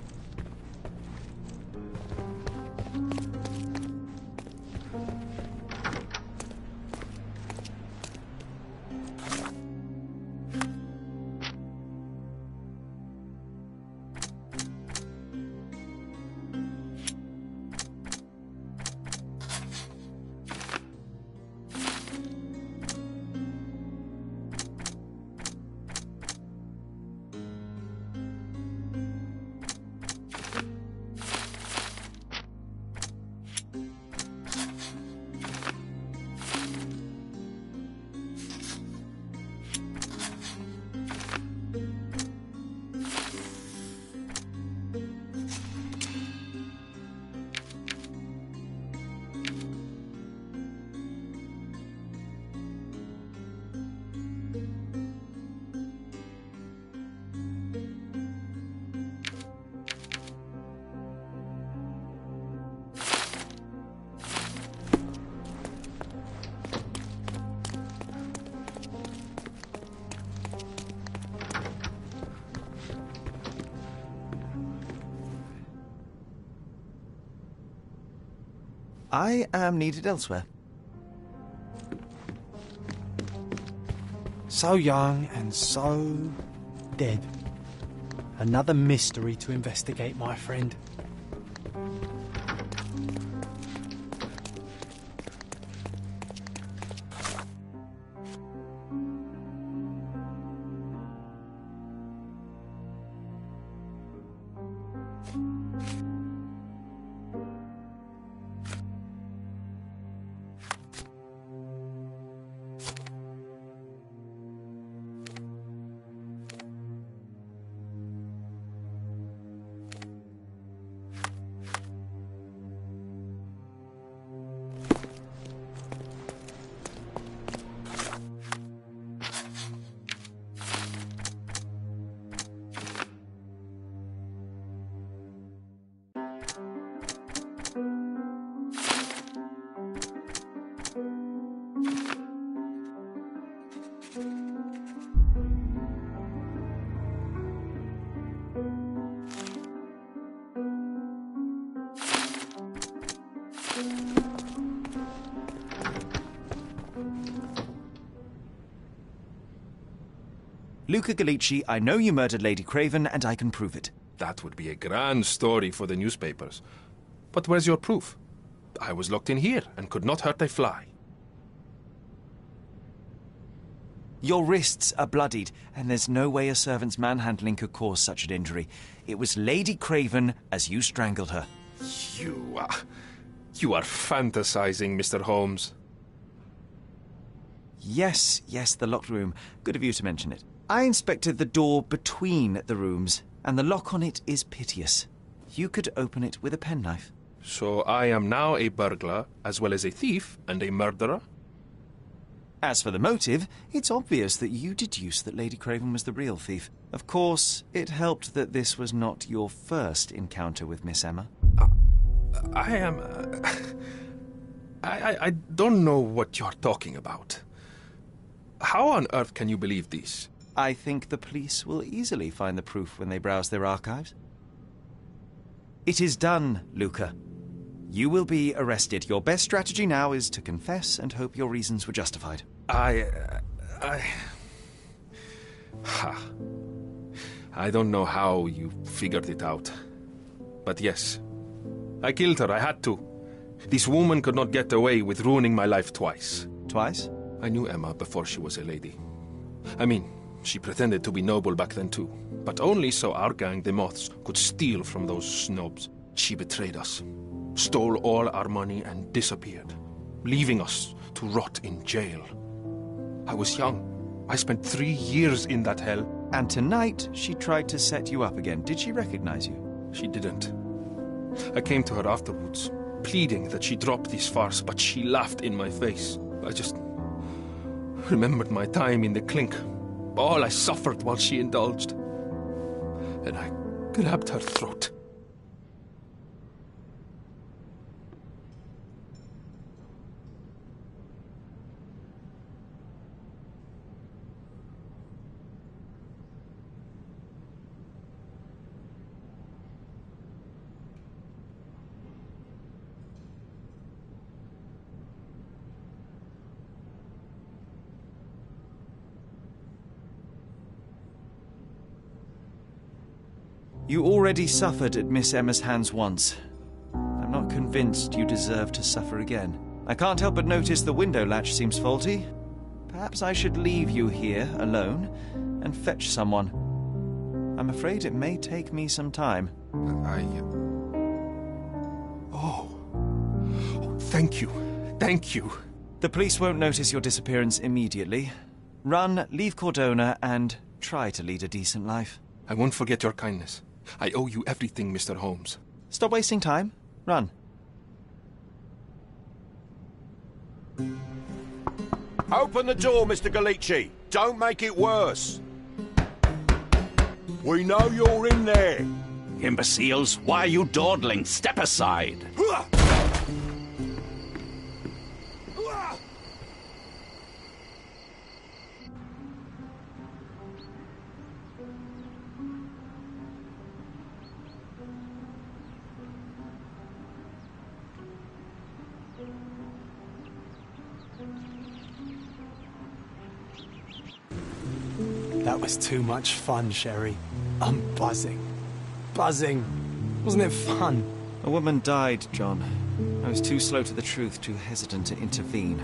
I am needed elsewhere. So young and so dead. Another mystery to investigate, my friend. Luca Gallici, I know you murdered Lady Craven, and I can prove it. That would be a grand story for the newspapers. But where's your proof? I was locked in here and could not hurt a fly. Your wrists are bloodied, and there's no way a servant's manhandling could cause such an injury. It was Lady Craven as you strangled her. You are fantasizing, Mr. Holmes. Yes, the locked room. Good of you to mention it. I inspected the door between the rooms, and the lock on it is piteous. You could open it with a penknife. So I am now a burglar, as well as a thief and a murderer? As for the motive, it's obvious that you deduced that Lady Craven was the real thief. Of course, it helped that this was not your first encounter with Miss Emma. I don't know what you're talking about. How on earth can you believe this? I think the police will easily find the proof when they browse their archives. It is done, Luca. You will be arrested. Your best strategy now is to confess and hope your reasons were justified. I don't know how you figured it out. But yes, I killed her. I had to. This woman could not get away with ruining my life twice. Twice? I knew Emma before she was a lady. I mean, she pretended to be noble back then too. But only so our gang, the Moths, could steal from those snobs. She betrayed us, stole all our money and disappeared, leaving us to rot in jail. I was young. I spent 3 years in that hell. And tonight, she tried to set you up again. Did she recognize you? She didn't. I came to her afterwards, pleading that she drop this farce, but she laughed in my face. I just remembered my time in the clink, all I suffered while she indulged. And I grabbed her throat. You already suffered at Miss Emma's hands once. I'm not convinced you deserve to suffer again. I can't help but notice the window latch seems faulty. Perhaps I should leave you here alone and fetch someone. I'm afraid it may take me some time. Oh, thank you. Thank you. The police won't notice your disappearance immediately. Run, leave Cordona, and try to lead a decent life. I won't forget your kindness. I owe you everything, Mr. Holmes. Stop wasting time. Run. Open the door, Mr. Gallici. Don't make it worse. We know you're in there. Imbeciles, why are you dawdling? Step aside. That was too much fun, Sherry. I'm buzzing. Buzzing. Wasn't it fun? A woman died, John. I was too slow to the truth, too hesitant to intervene.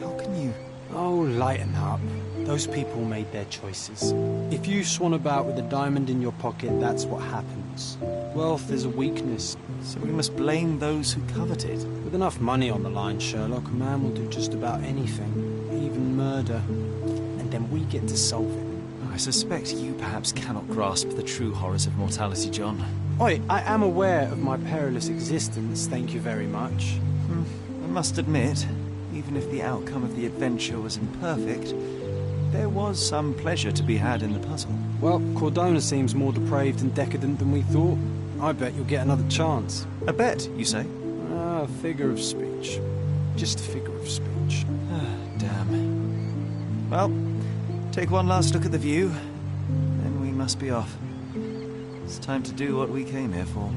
How can you... Oh, lighten up. Those people made their choices. If you swan about with a diamond in your pocket, that's what happens. Wealth is a weakness. So we must blame those who covet it. With enough money on the line, Sherlock, a man will do just about anything. Even murder. And then we get to solve it. I suspect you perhaps cannot grasp the true horrors of mortality, John. Oi, I am aware of my perilous existence, thank you very much. I must admit, even if the outcome of the adventure was imperfect, there was some pleasure to be had in the puzzle. Well, Cordona seems more depraved and decadent than we thought. I bet you'll get another chance. A bet, you say? Ah, figure of speech. Just a figure of speech. Damn. Well, take one last look at the view, then we must be off. It's time to do what we came here for.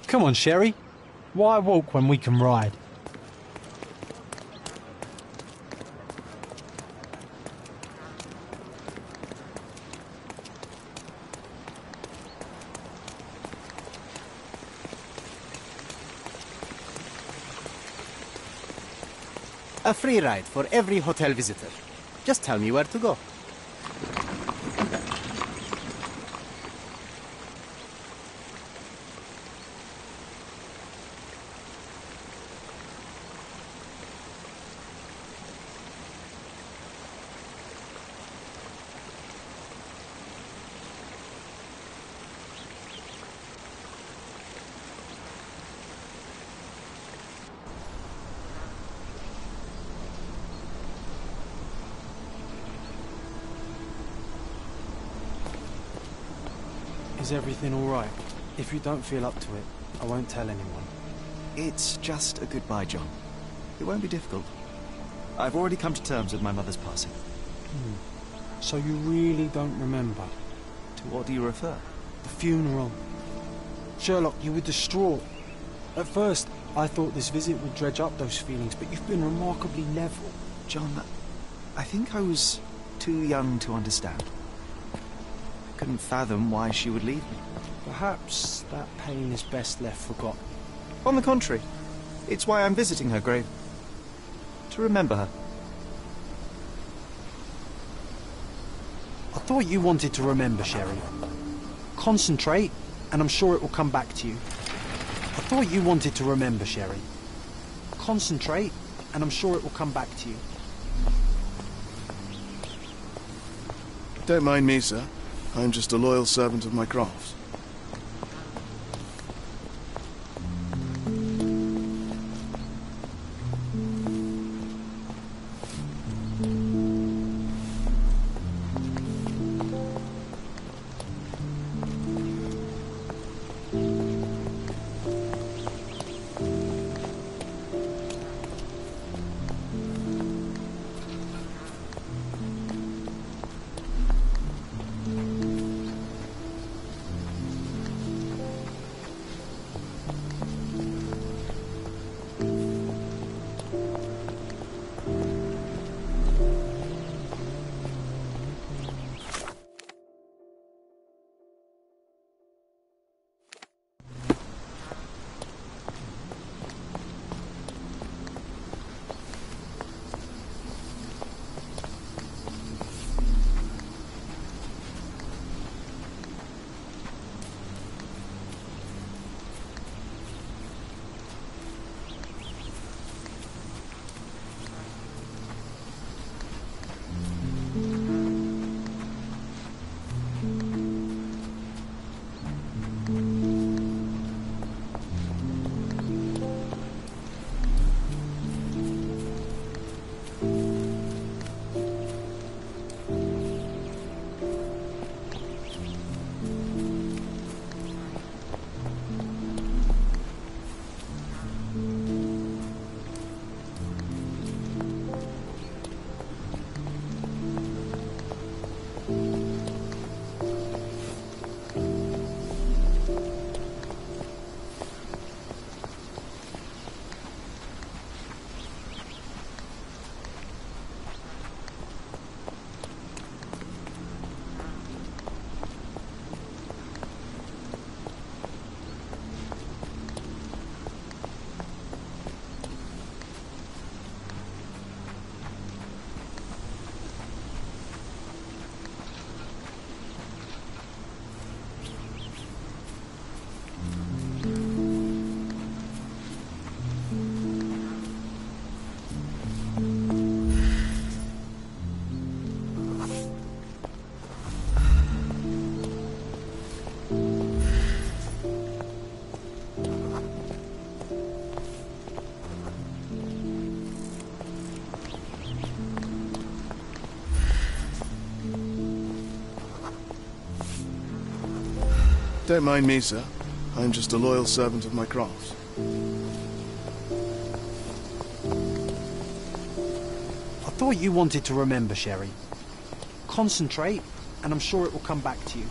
Come on, Sherry. Why walk when we can ride? A free ride for every hotel visitor. Just tell me where to go. Is everything all right? If you don't feel up to it, I won't tell anyone. It's just a goodbye, John. It won't be difficult. I've already come to terms with my mother's passing. So you really don't remember? To what do you refer? The funeral. Sherlock, you were distraught. At first, I thought this visit would dredge up those feelings, but you've been remarkably level. John, I think I was too young to understand. I couldn't fathom why she would leave me. Perhaps that pain is best left forgotten. On the contrary, it's why I'm visiting her grave. To remember her. I thought you wanted to remember, Sherry. Concentrate, and I'm sure it will come back to you. I thought you wanted to remember, Sherry. Concentrate, and I'm sure it will come back to you. Don't mind me, sir. I'm just a loyal servant of my craft. Don't mind me, sir. I'm just a loyal servant of my crafts. I thought you wanted to remember, Sherry. Concentrate, and I'm sure it will come back to you.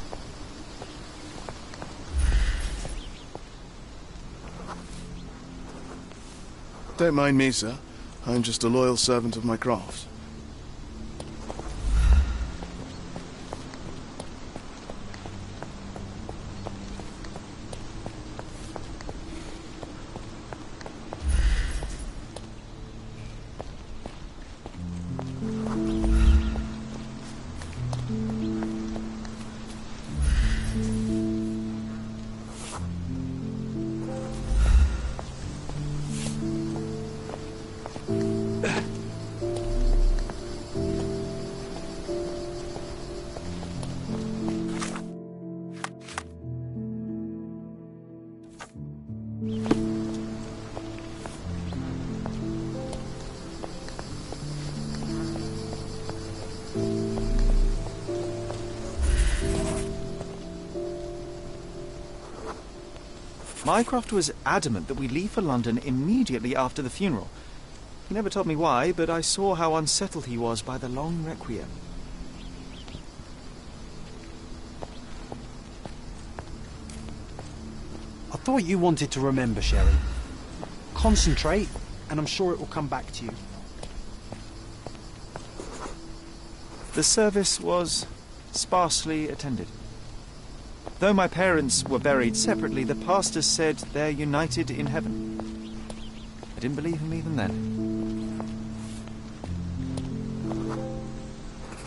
Don't mind me, sir. I'm just a loyal servant of my crafts. Mycroft was adamant that we leave for London immediately after the funeral. He never told me why, but I saw how unsettled he was by the long requiem. I thought you wanted to remember, Sherry. Concentrate, and I'm sure it will come back to you. The service was sparsely attended. Though my parents were buried separately, the pastor said they're united in heaven. I didn't believe him even then.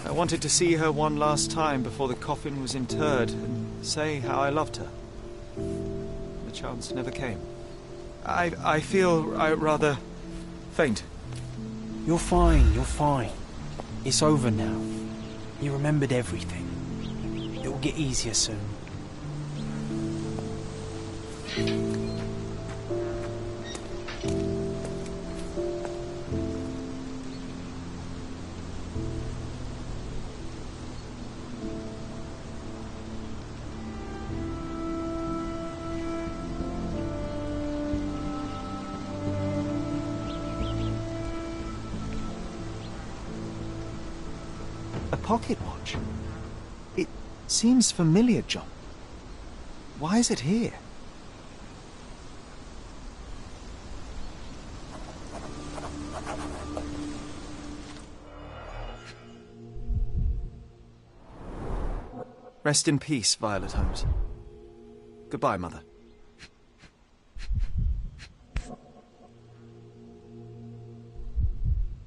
I wanted to see her one last time before the coffin was interred and say how I loved her. The chance never came. I feel rather faint. You're fine, you're fine. It's over now. You remembered everything. It will get easier soon. A pocket watch? It seems familiar, John. Why is it here? Rest in peace, Violet Holmes. Goodbye, Mother.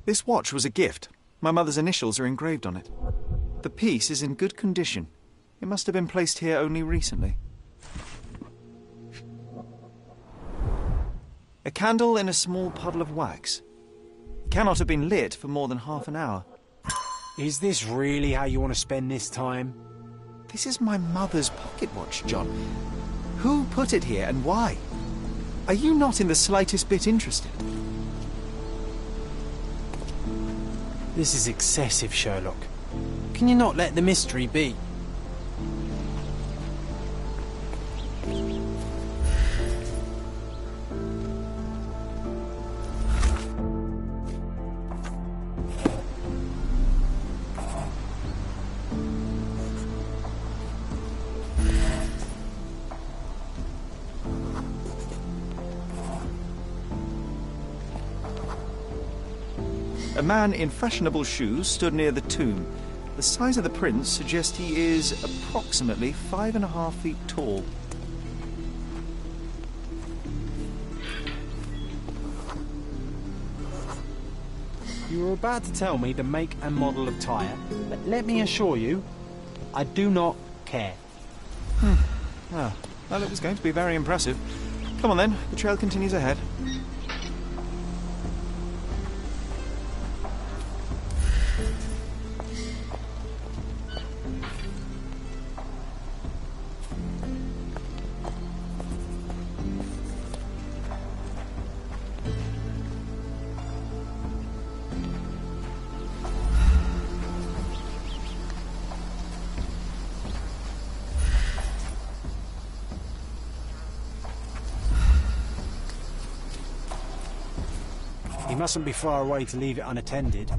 This watch was a gift. My mother's initials are engraved on it. The piece is in good condition. It must have been placed here only recently. A candle in a small puddle of wax. It cannot have been lit for more than half an hour. Is this really how you want to spend this time? This is my mother's pocket watch, John. Who put it here and why? Are you not in the slightest bit interested? This is excessive, Sherlock. Can you not let the mystery be? A man in fashionable shoes stood near the tomb. The size of the prints suggests he is approximately 5.5 feet tall. You were about to tell me the make and model of tyre, but let me assure you, I do not care. Ah, well, it was going to be very impressive. Come on then, the trail continues ahead. mustn't be far away to leave it unattended.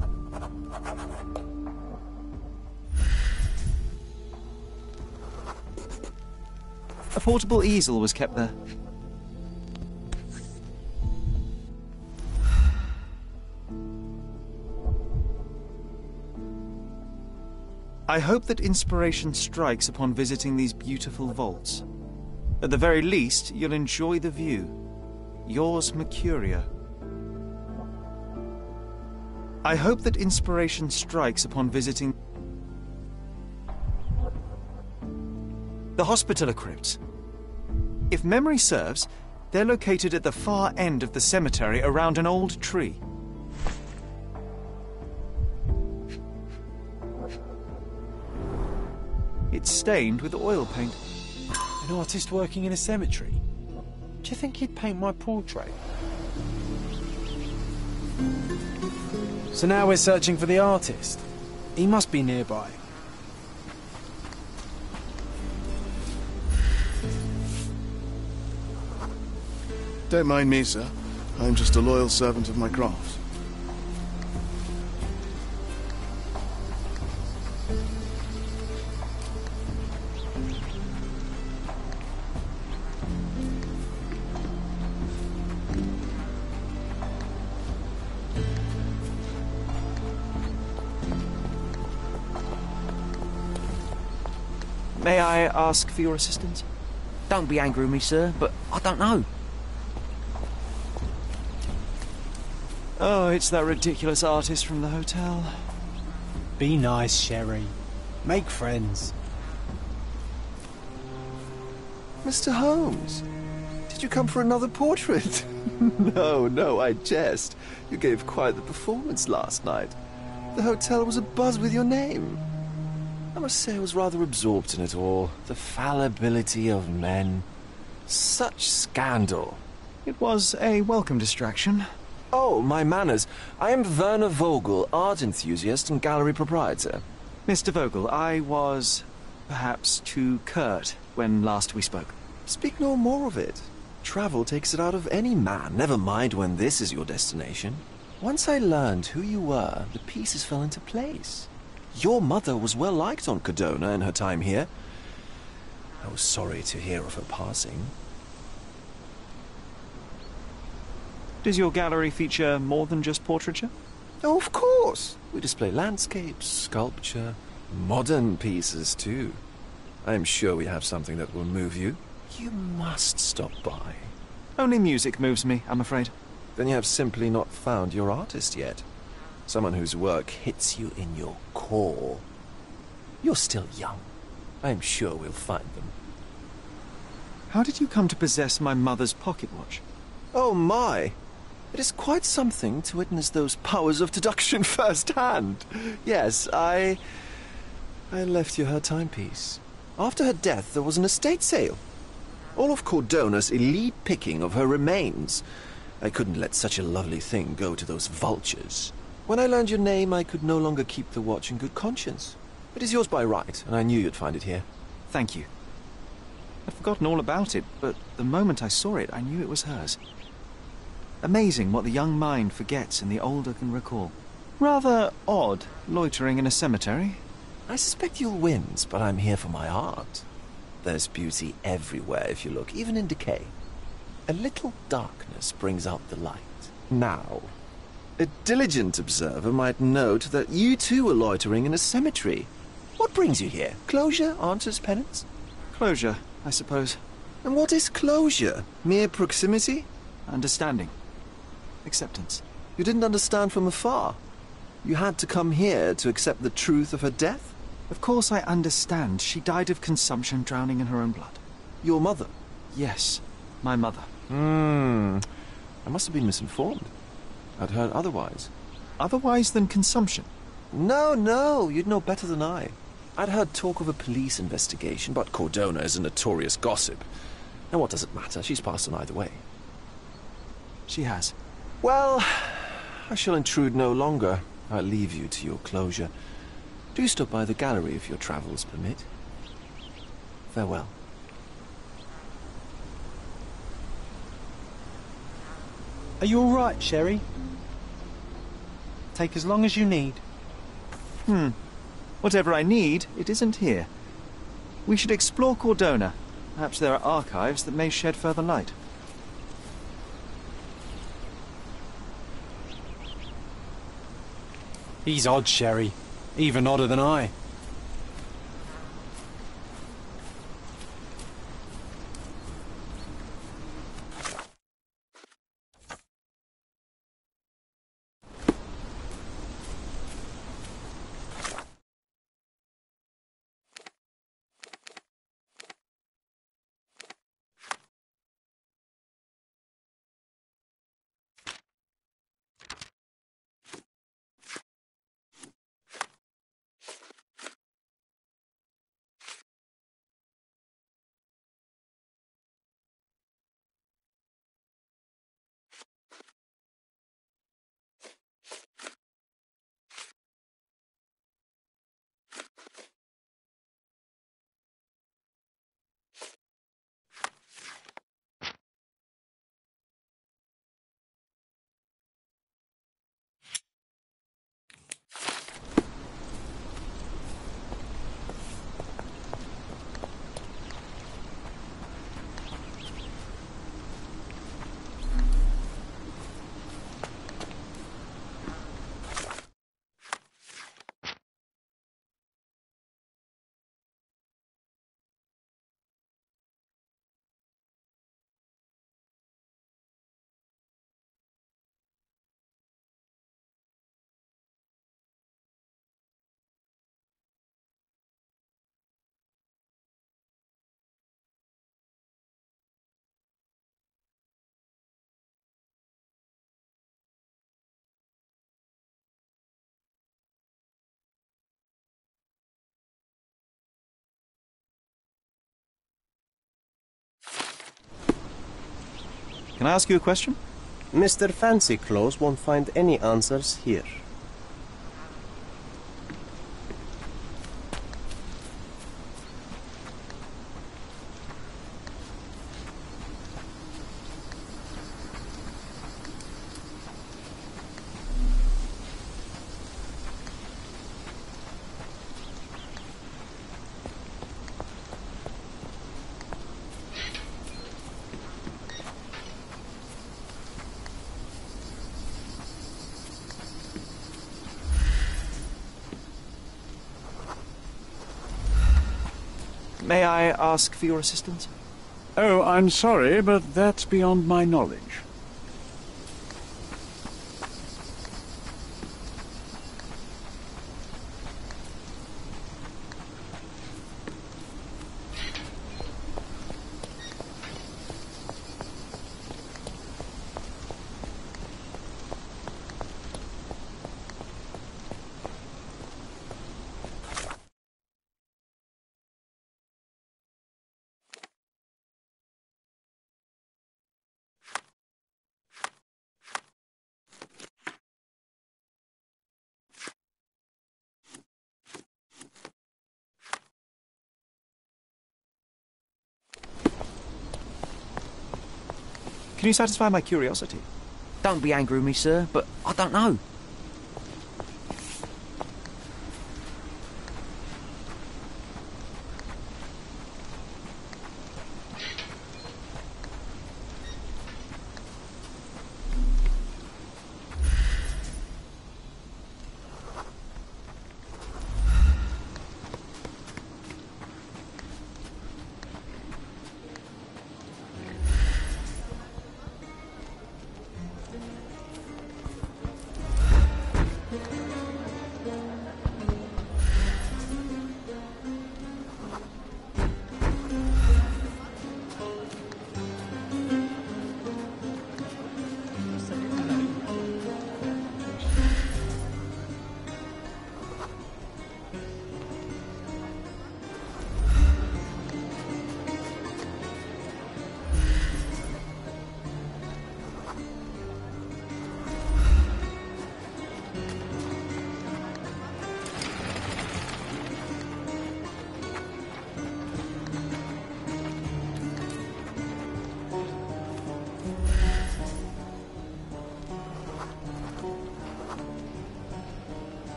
A portable easel was kept there. I hope that inspiration strikes upon visiting these beautiful vaults. At the very least, you'll enjoy the view. Yours, Mercurio. I hope that inspiration strikes upon visiting the Hospitaller Crypts. If memory serves, they're located at the far end of the cemetery around an old tree. It's stained with oil paint. An artist working in a cemetery? Do you think he'd paint my portrait? So now we're searching for the artist. He must be nearby. Don't mind me, sir. I'm just a loyal servant of my craft. May I ask for your assistance? Don't be angry with me, sir, but I don't know. Oh, it's that ridiculous artist from the hotel. Be nice, Sherry. Make friends. Mr. Holmes, did you come for another portrait? No, I jest. You gave quite the performance last night. The hotel was abuzz with your name. I must say I was rather absorbed in it all. The fallibility of men. Such scandal. It was a welcome distraction. Oh, my manners. I am Werner Vogel, art enthusiast and gallery proprietor. Mr. Vogel, I was perhaps too curt when last we spoke. Speak no more of it. Travel takes it out of any man, never mind when this is your destination. Once I learned who you were, the pieces fell into place. Your mother was well liked on Codona in her time here. I was sorry to hear of her passing. Does your gallery feature more than just portraiture? Oh, of course. We display landscapes, sculpture, modern pieces too. I am sure we have something that will move you. You must stop by. Only music moves me, I'm afraid. Then you have simply not found your artist yet. Someone whose work hits you in your core. You're still young. I am sure we'll find them. How did you come to possess my mother's pocket watch? Oh my! It is quite something to witness those powers of deduction firsthand. Yes, I left you her timepiece. After her death, there was an estate sale. All of Cordona's elite picking of her remains. I couldn't let such a lovely thing go to those vultures. When I learned your name, I could no longer keep the watch in good conscience. It is yours by right, and I knew you'd find it here. Thank you. I'd forgotten all about it, but the moment I saw it, I knew it was hers. Amazing what the young mind forgets and the older can recall. Rather odd, loitering in a cemetery. I suspect you'll win, but I'm here for my art. There's beauty everywhere if you look, even in decay. A little darkness brings out the light. Now, a diligent observer might note that you too are loitering in a cemetery. What brings you here? Closure, answers, penance? Closure, I suppose. And what is closure? Mere proximity? Understanding. Acceptance. You didn't understand from afar. You had to come here to accept the truth of her death? Of course I understand. She died of consumption, drowning in her own blood. Your mother? Yes, my mother. I must have been misinformed. I'd heard otherwise. Otherwise than consumption? No, you'd know better than I. I'd heard talk of a police investigation, but Cordona is a notorious gossip. And what does it matter? She's passed on either way. She has. Well, I shall intrude no longer. I'll leave you to your closure. Do stop by the gallery if your travels permit. Farewell. Are you all right, Sherry? take as long as you need. Whatever I need, it isn't here. We should explore Cordona. Perhaps there are archives that may shed further light. He's odd, Sherry. Even odder than I. Can I ask you a question? Mr. Fancy Clothes won't find any answers here. May I ask for your assistance? Oh, I'm sorry, but that's beyond my knowledge. Can you satisfy my curiosity? Don't be angry with me, sir, but I don't know.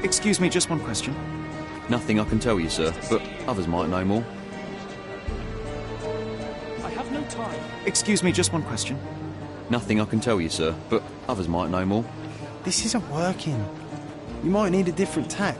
Excuse me, just one question. Nothing I can tell you, sir, but others might know more. I have no time. Excuse me, just one question. Nothing I can tell you, sir, but others might know more. This isn't working. You might need a different tack.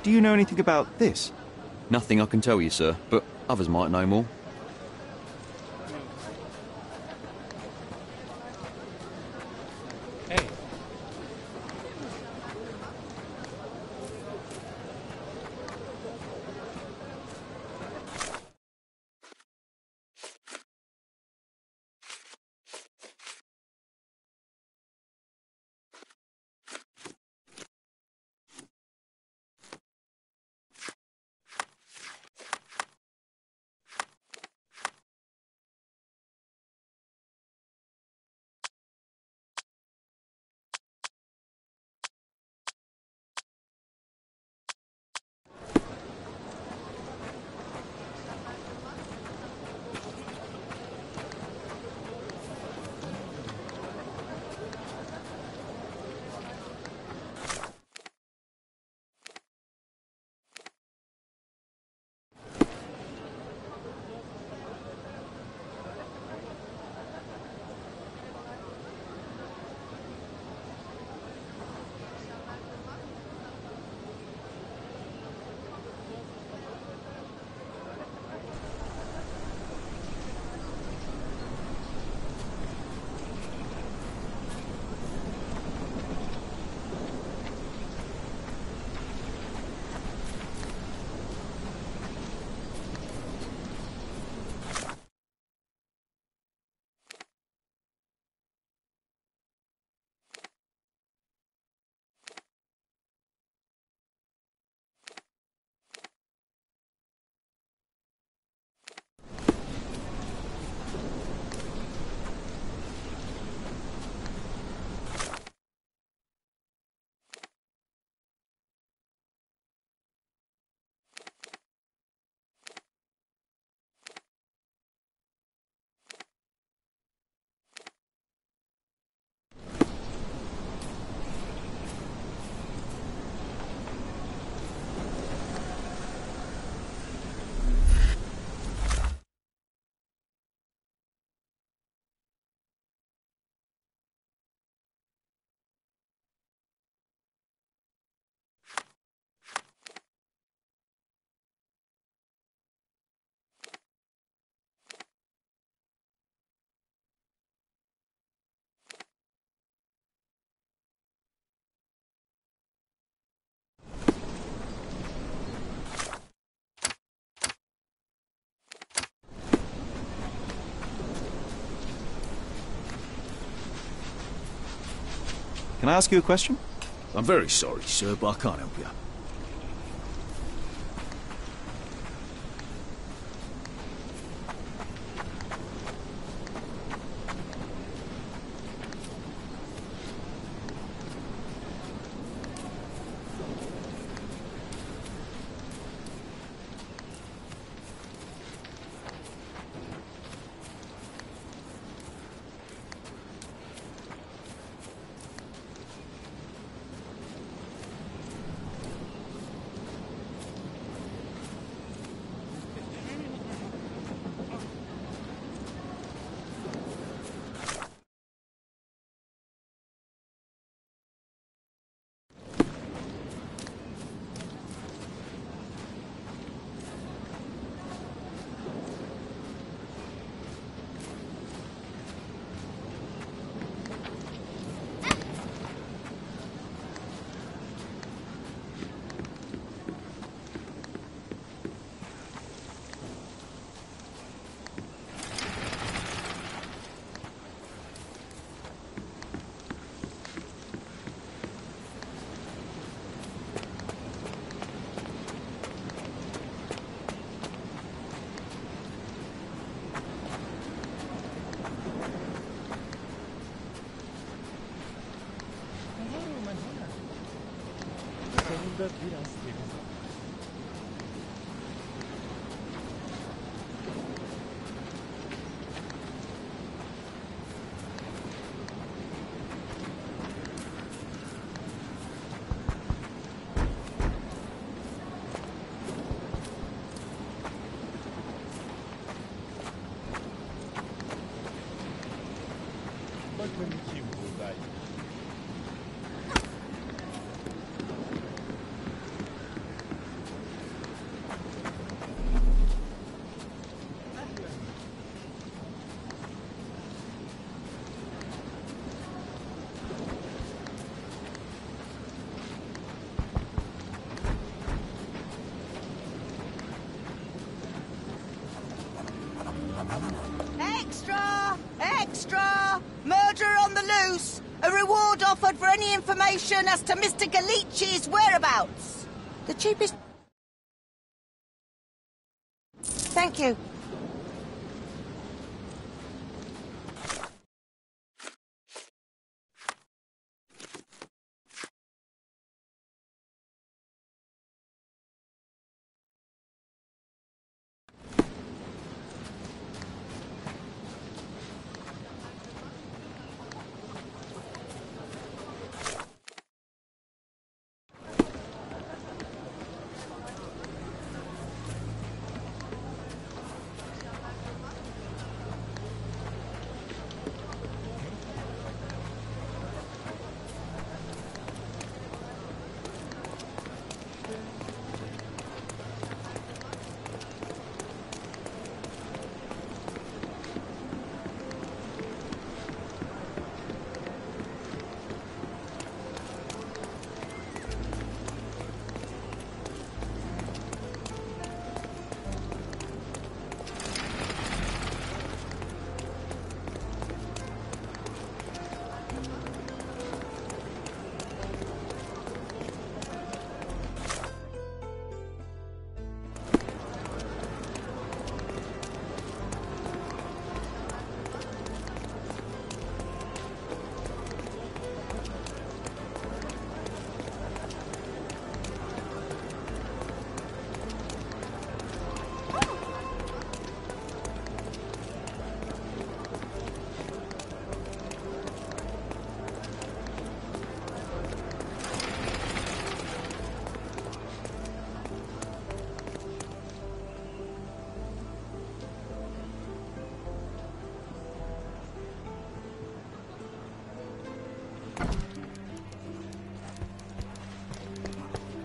Do you know anything about this? Nothing I can tell you, sir, but others might know more. Hey. Can I ask you a question? I'm very sorry, sir, but I can't help you. Extra! Extra! Murderer on the loose! A reward offered for any information as to Mr. Galici's whereabouts! The cheapest... Thank you.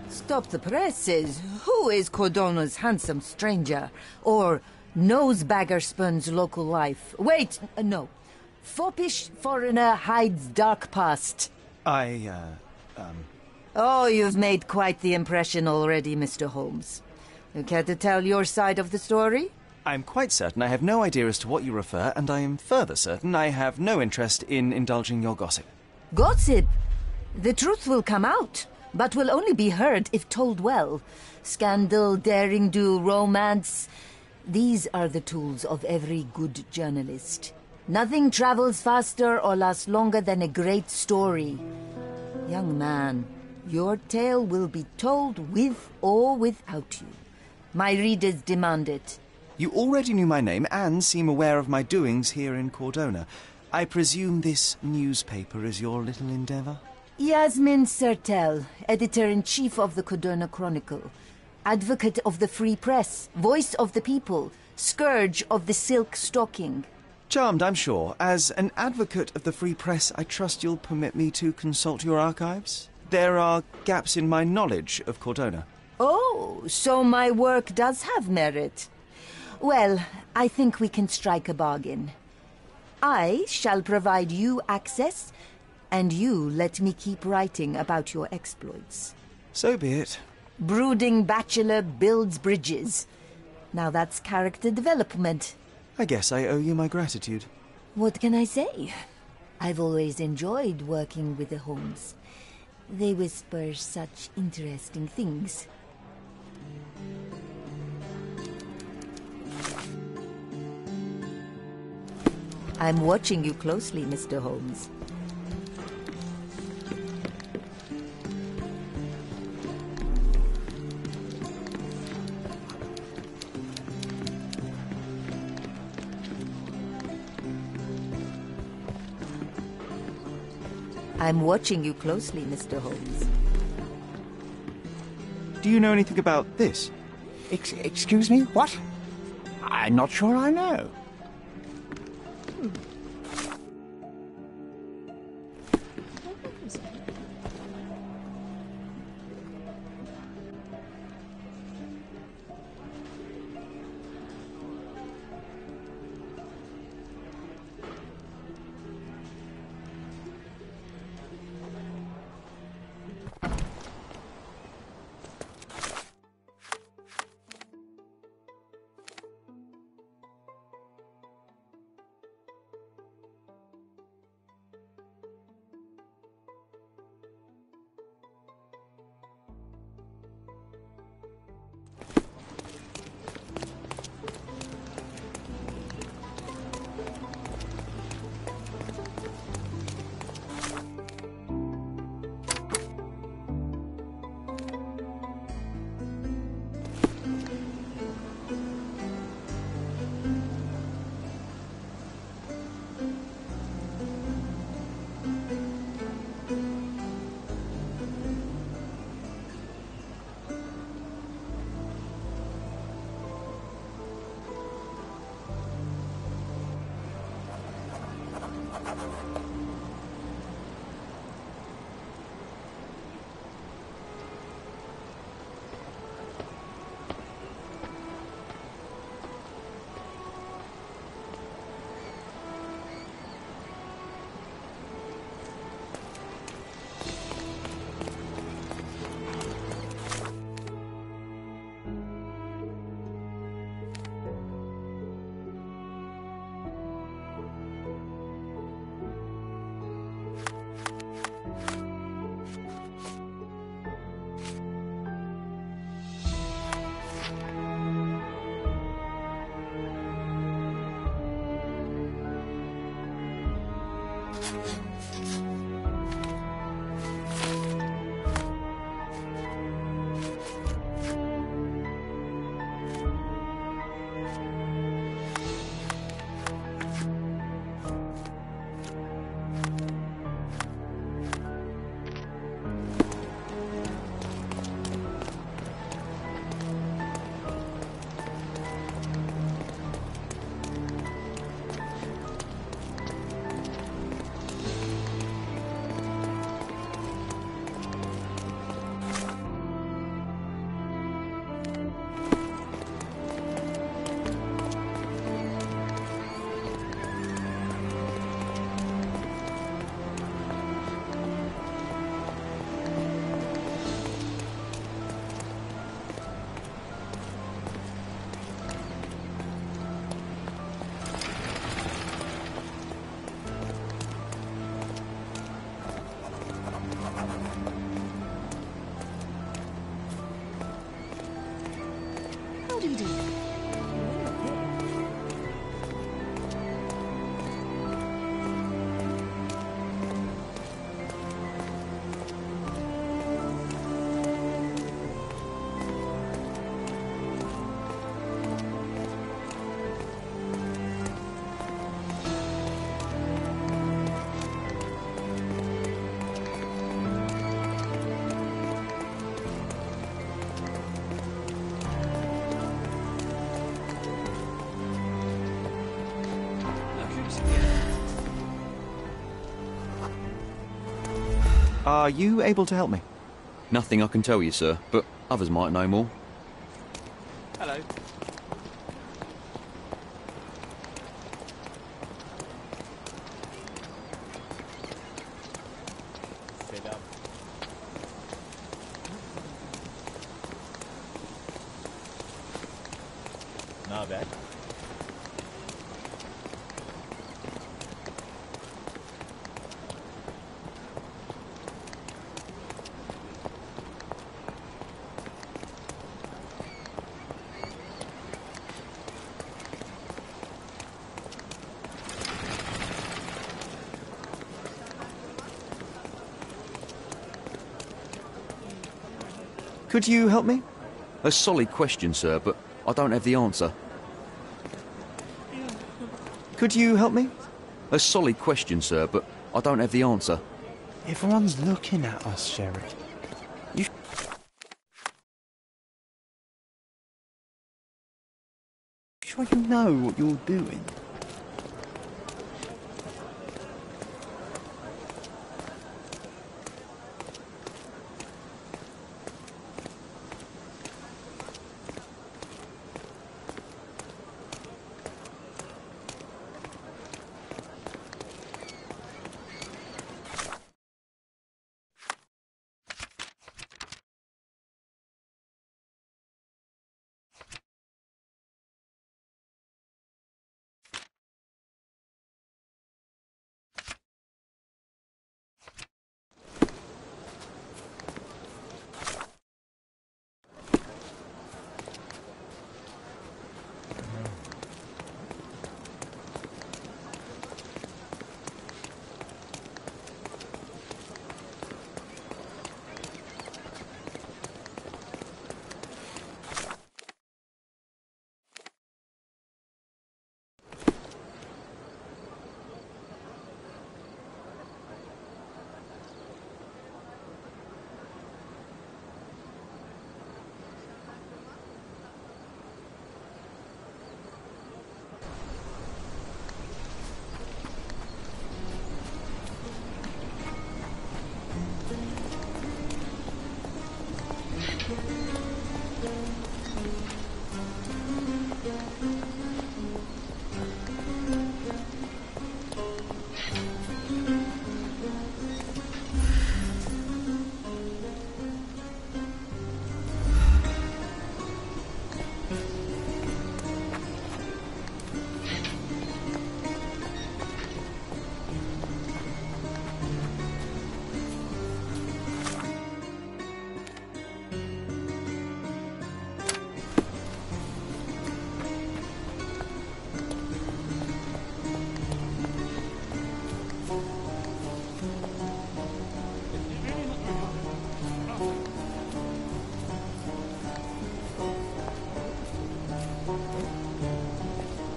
Stop the presses. Who is Cordona's handsome stranger? Or Nosebaggerspun's local life? Wait, no. Foppish foreigner hides dark past. Oh, you've made quite the impression already, Mr. Holmes. You care to tell your side of the story? I'm quite certain I have no idea as to what you refer, and I am further certain I have no interest in indulging your gossip. Gossip? The truth will come out, but will only be heard if told well. Scandal, daring-do, romance. These are the tools of every good journalist. Nothing travels faster or lasts longer than a great story. Young man, your tale will be told with or without you. My readers demand it. You already knew my name and seem aware of my doings here in Cordona. I presume this newspaper is your little endeavour? Yasmin Sertel, editor-in-chief of the Cordona Chronicle. Advocate of the free press, voice of the people, scourge of the silk stocking. Charmed, I'm sure. As an advocate of the free press, I trust you'll permit me to consult your archives? There are gaps in my knowledge of Cordona. Oh, so my work does have merit. Well, I think we can strike a bargain. I shall provide you access, and you let me keep writing about your exploits. So be it. Brooding bachelor builds bridges. Now that's character development. I guess I owe you my gratitude. What can I say? I've always enjoyed working with the Holmes. They whisper such interesting things. I'm watching you closely, Mr. Holmes. I'm watching you closely, Mr. Holmes. Do you know anything about this? Excuse me? What? I'm not sure I know. Are you able to help me? Nothing I can tell you, sir, but others might know more. Hello. Sit up. Not bad. Could you help me? A solid question, sir, but I don't have the answer. Could you help me? A solid question, sir, but I don't have the answer. Everyone's looking at us, Sherry. You sure you know what you're doing?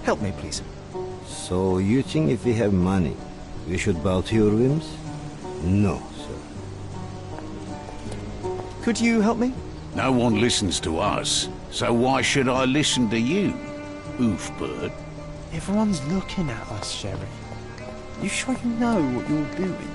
Help me, please. So you think if we have money, we should bow to your whims? No, sir. Could you help me? No one listens to us, so why should I listen to you, oofbird? Everyone's looking at us, Sherry. You sure you know what you're doing?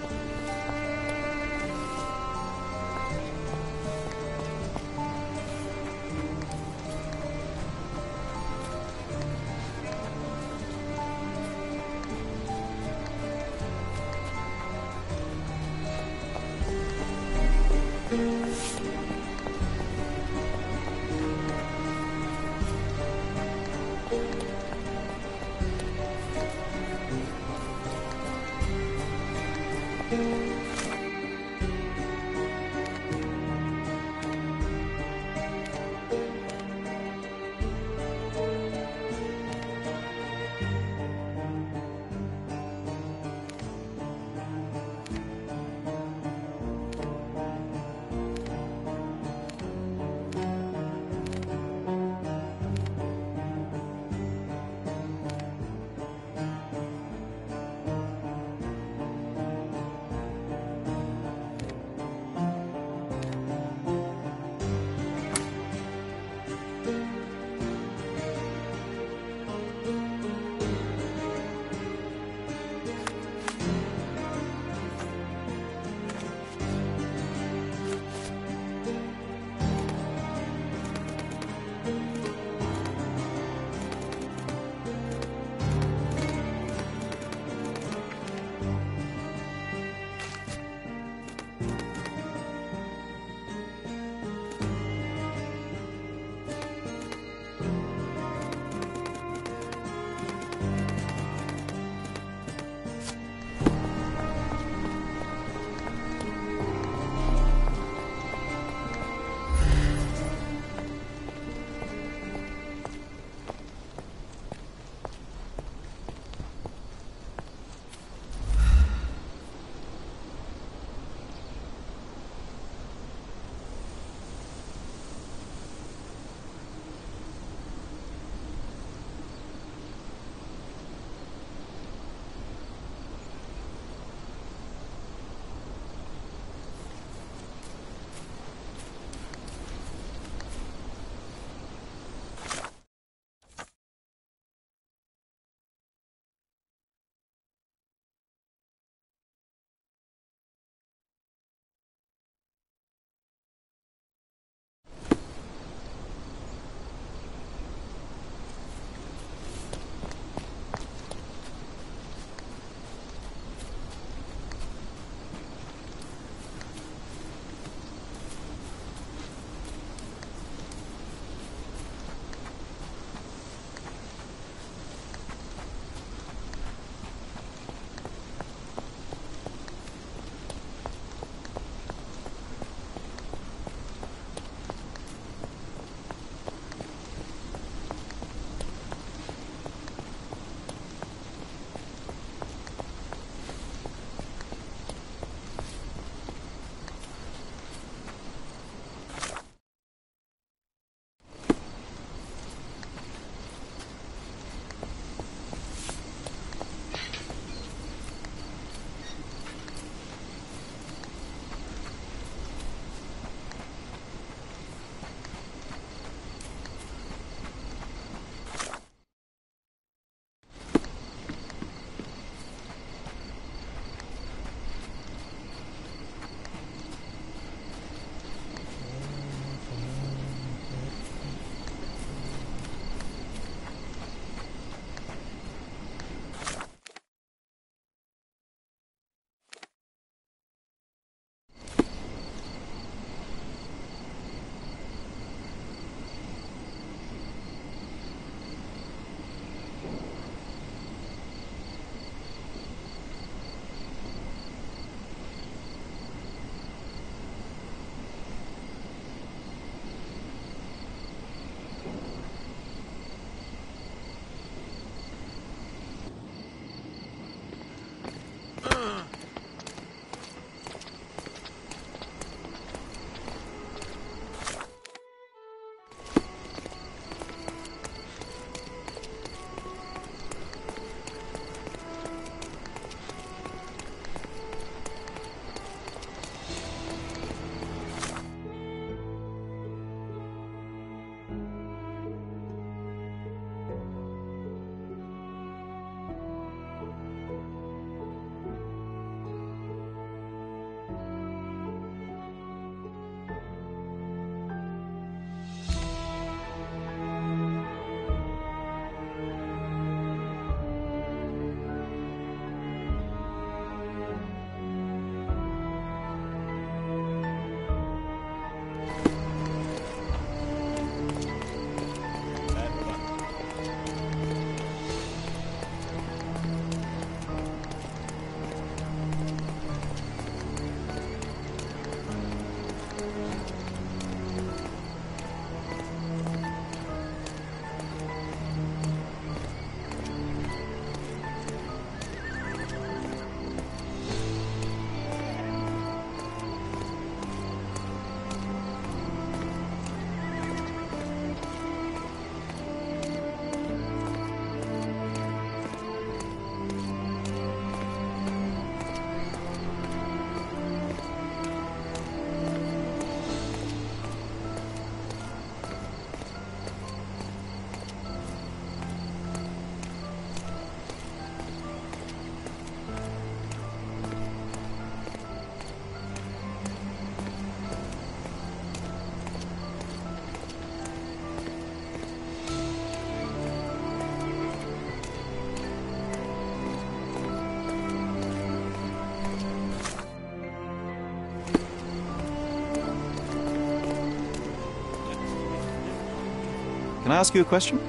Can I ask you a question?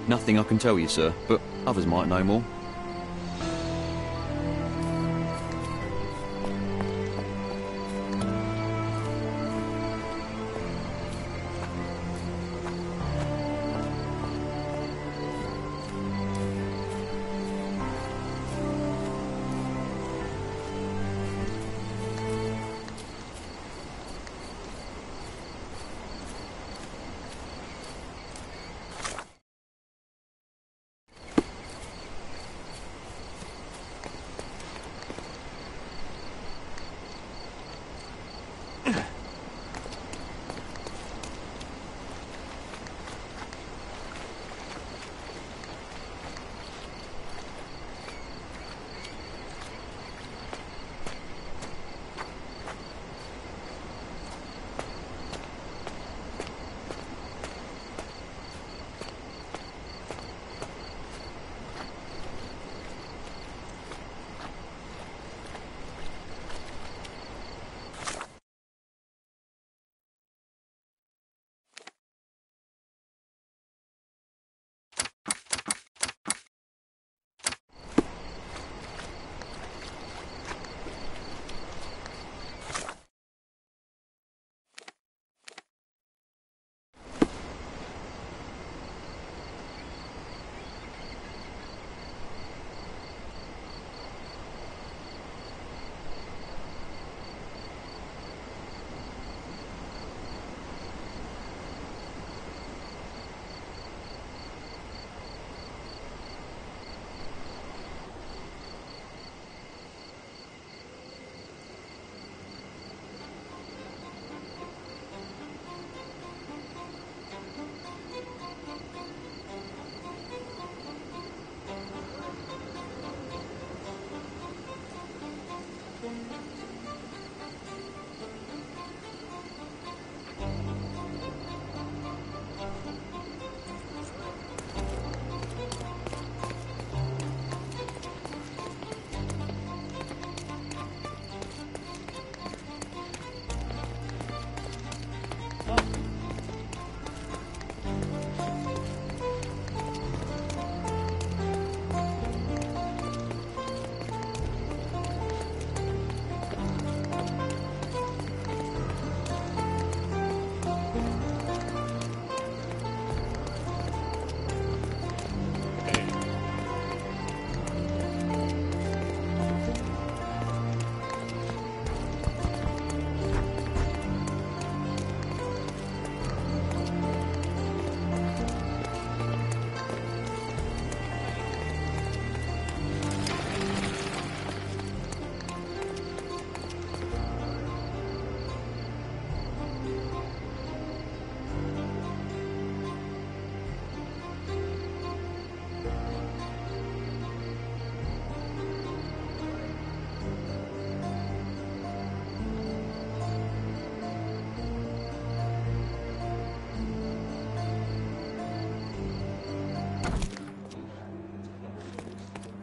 Nothing I can tell you, sir, but others might know more.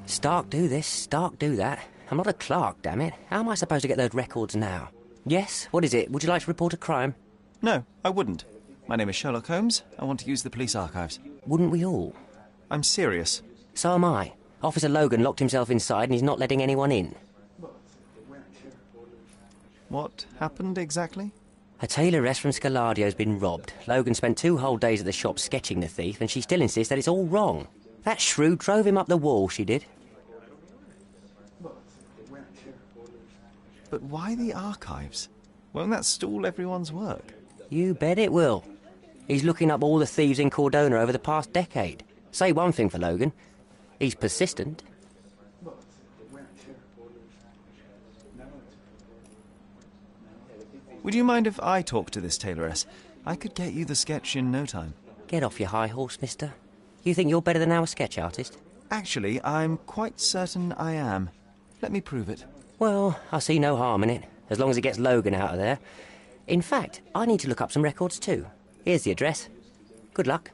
Stark do this, Stark do that. I'm not a clerk, damn it. How am I supposed to get those records now? Yes? What is it? Would you like to report a crime? No, I wouldn't. My name is Sherlock Holmes. I want to use the police archives. Wouldn't we all? I'm serious. So am I. Officer Logan locked himself inside and he's not letting anyone in. What happened exactly? A tailoress from Scaladio's been robbed. Logan spent 2 whole days at the shop sketching the thief, and she still insists that it's all wrong. That shrew drove him up the wall, she did. But why the archives? Won't that stall everyone's work? You bet it will. He's looking up all the thieves in Cordona over the past decade. Say one thing for Logan. He's persistent. Would you mind if I talk to this tailoress? I could get you the sketch in no time. Get off your high horse, mister. You think you're better than our sketch artist? Actually, I'm quite certain I am. Let me prove it. Well, I see no harm in it, as long as it gets Logan out of there. In fact, I need to look up some records too. Here's the address. Good luck.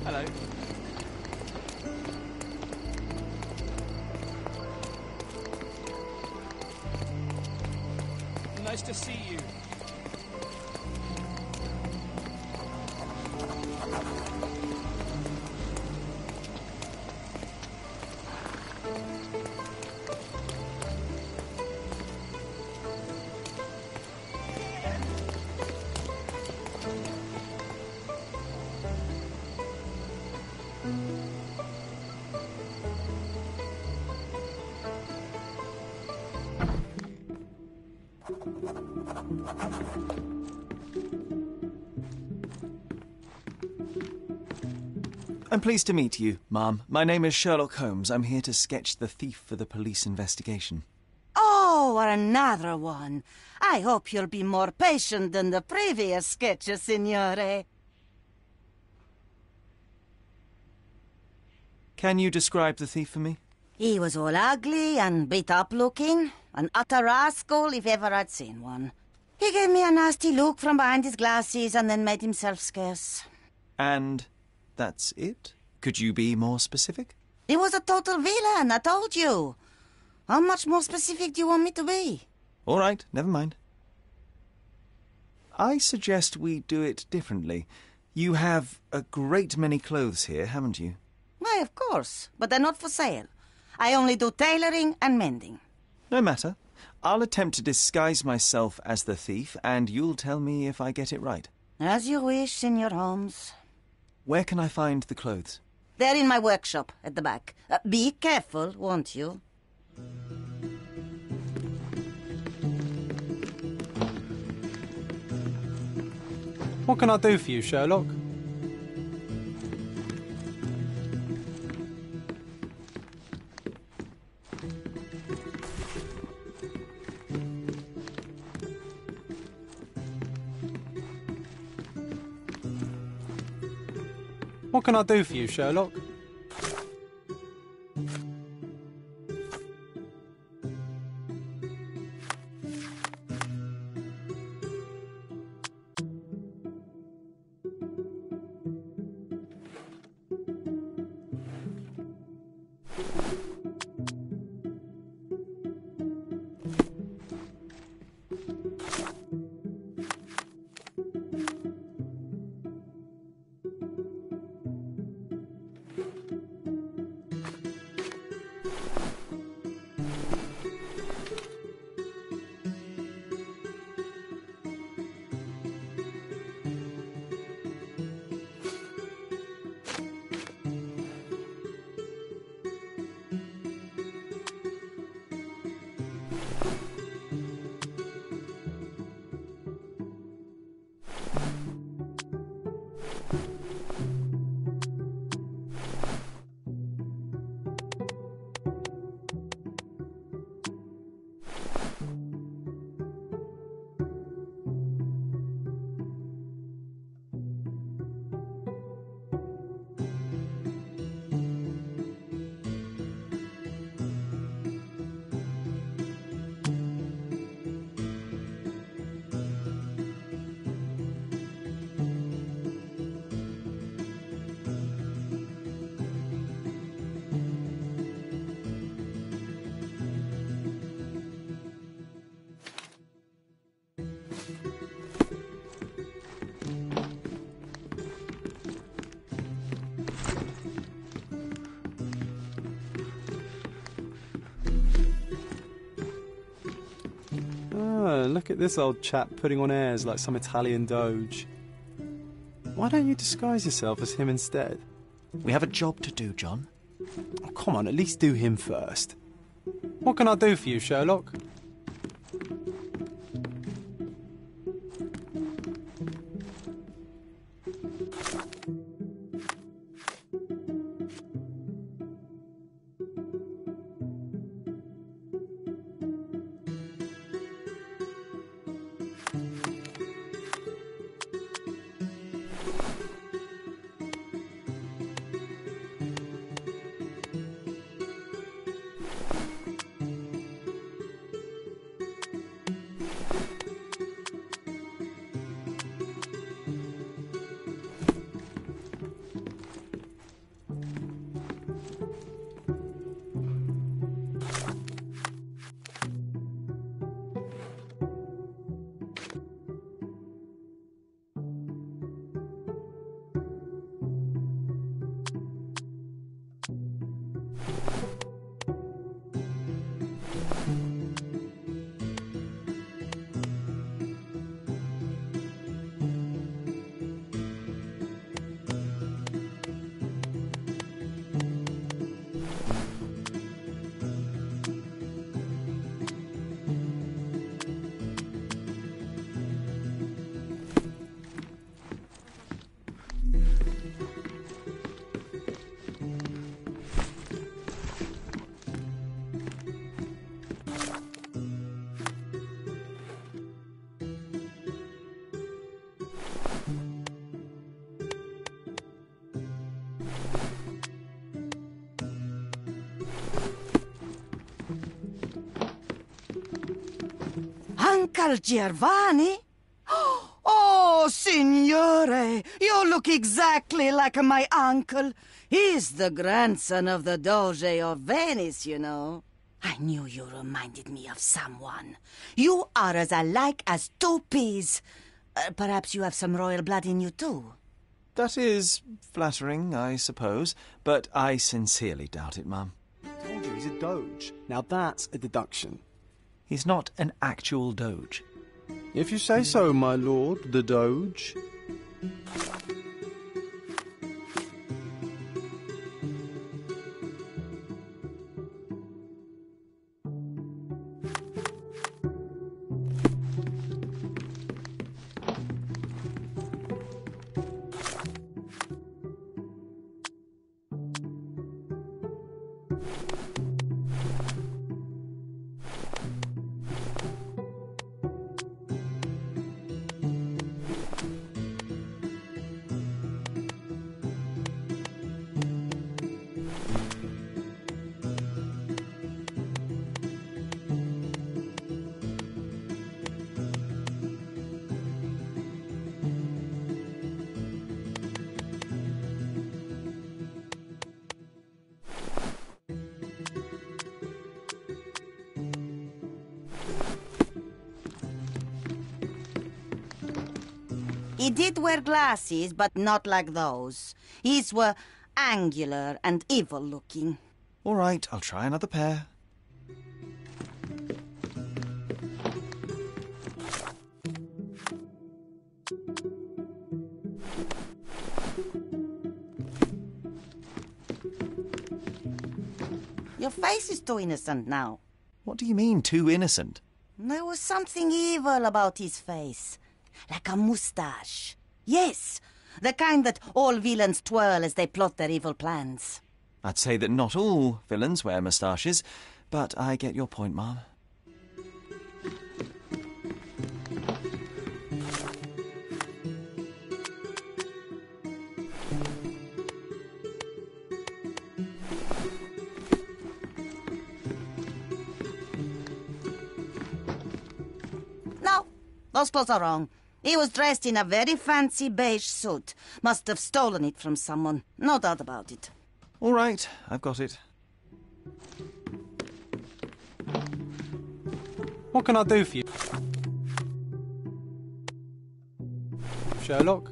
Hello. Nice to see you. I'm pleased to meet you, ma'am. My name is Sherlock Holmes. I'm here to sketch the thief for the police investigation. Oh, another one. I hope you'll be more patient than the previous sketches, Signore. Can you describe the thief for me? He was all ugly and beat-up looking. An utter rascal if ever I'd seen one. He gave me a nasty look from behind his glasses and then made himself scarce. And that's it? Could you be more specific? He was a total villain, I told you. How much more specific do you want me to be? All right, never mind. I suggest we do it differently. You have a great many clothes here, haven't you? Why, of course, but they're not for sale. I only do tailoring and mending. No matter. I'll attempt to disguise myself as the thief, and you'll tell me if I get it right. As you wish, Senor Holmes. Where can I find the clothes? They're in my workshop at the back. Be careful, won't you? What can I do for you, Sherlock? What can I do for you, Sherlock? Look at this old chap putting on airs like some Italian doge. Why don't you disguise yourself as him instead? We have a job to do, John. Oh, come on, at least do him first. What can I do for you, Sherlock? Uncle Giovanni? Oh, signore, you look exactly like my uncle. He's the grandson of the Doge of Venice, you know. I knew you reminded me of someone. You are as alike as two peas. Perhaps you have some royal blood in you, too. That is flattering, I suppose, but I sincerely doubt it, Mum. I told you he's a doge. Now that's a deduction. He's not an actual doge. If you say so, my lord, the doge. He did wear glasses, but not like those. His were angular and evil-looking. All right, I'll try another pair. Your face is too innocent now. What do you mean, too innocent? There was something evil about his face. Like a moustache. Yes, the kind that all villains twirl as they plot their evil plans. I'd say that not all villains wear moustaches, but I get your point, Mum. No, those clothes are wrong. He was dressed in a very fancy beige suit. Must have stolen it from someone. No doubt about it. All right, I've got it. What can I do for you? Sherlock?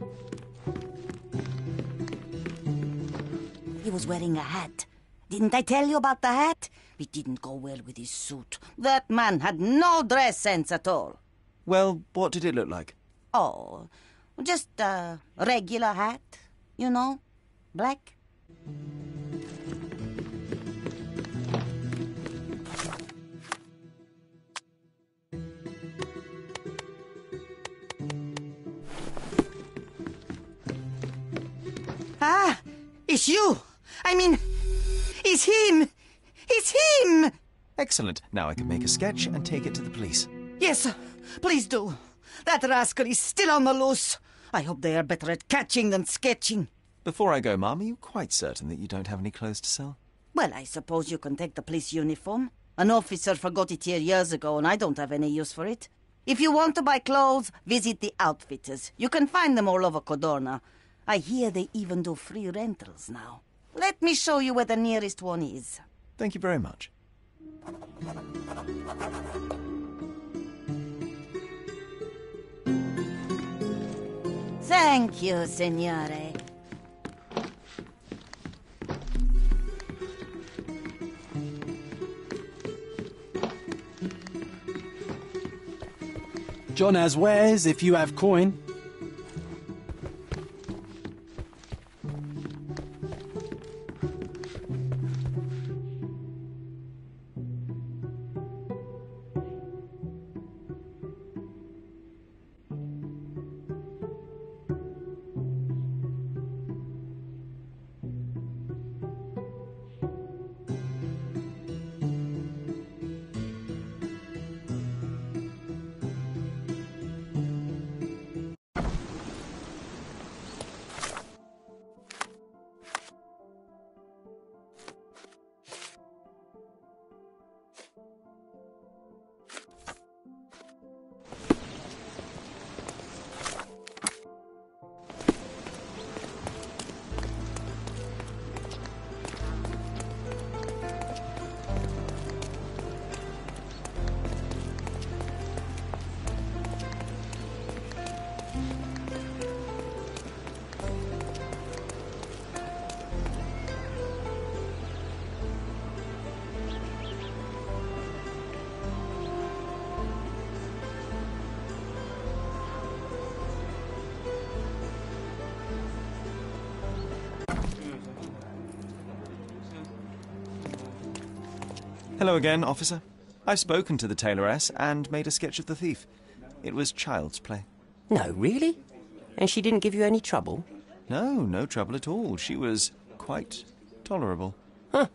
He was wearing a hat. Didn't I tell you about the hat? It didn't go well with his suit. That man had no dress sense at all. Well, what did it look like? Oh, just a regular hat, you know, black. Ah, it's you. I mean, it's him. It's him. Excellent. Now I can make a sketch and take it to the police. Yes, please do. That rascal is still on the loose. I hope they are better at catching than sketching. Before I go, Mum, are you quite certain that you don't have any clothes to sell? Well, I suppose you can take the police uniform. An officer forgot it here years ago, and I don't have any use for it. If you want to buy clothes, visit the outfitters. You can find them all over Codorna. I hear they even do free rentals now. Let me show you where the nearest one is. Thank you very much. Thank you, signore. John has wares if you have coin. Hello again, officer. I've spoken to the tailoress and made a sketch of the thief. It was child's play. No, really? And she didn't give you any trouble? No, no trouble at all. She was quite tolerable. Huh.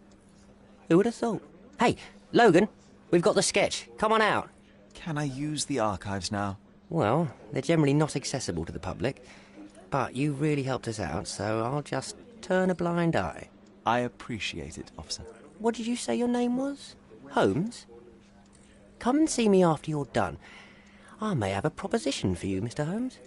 Who would have thought? Hey, Logan, we've got the sketch. Come on out. Can I use the archives now? Well, they're generally not accessible to the public. But you really helped us out, so I'll just turn a blind eye. I appreciate it, officer. What did you say your name was? Holmes? Come and see me after you're done. I may have a proposition for you, Mr. Holmes.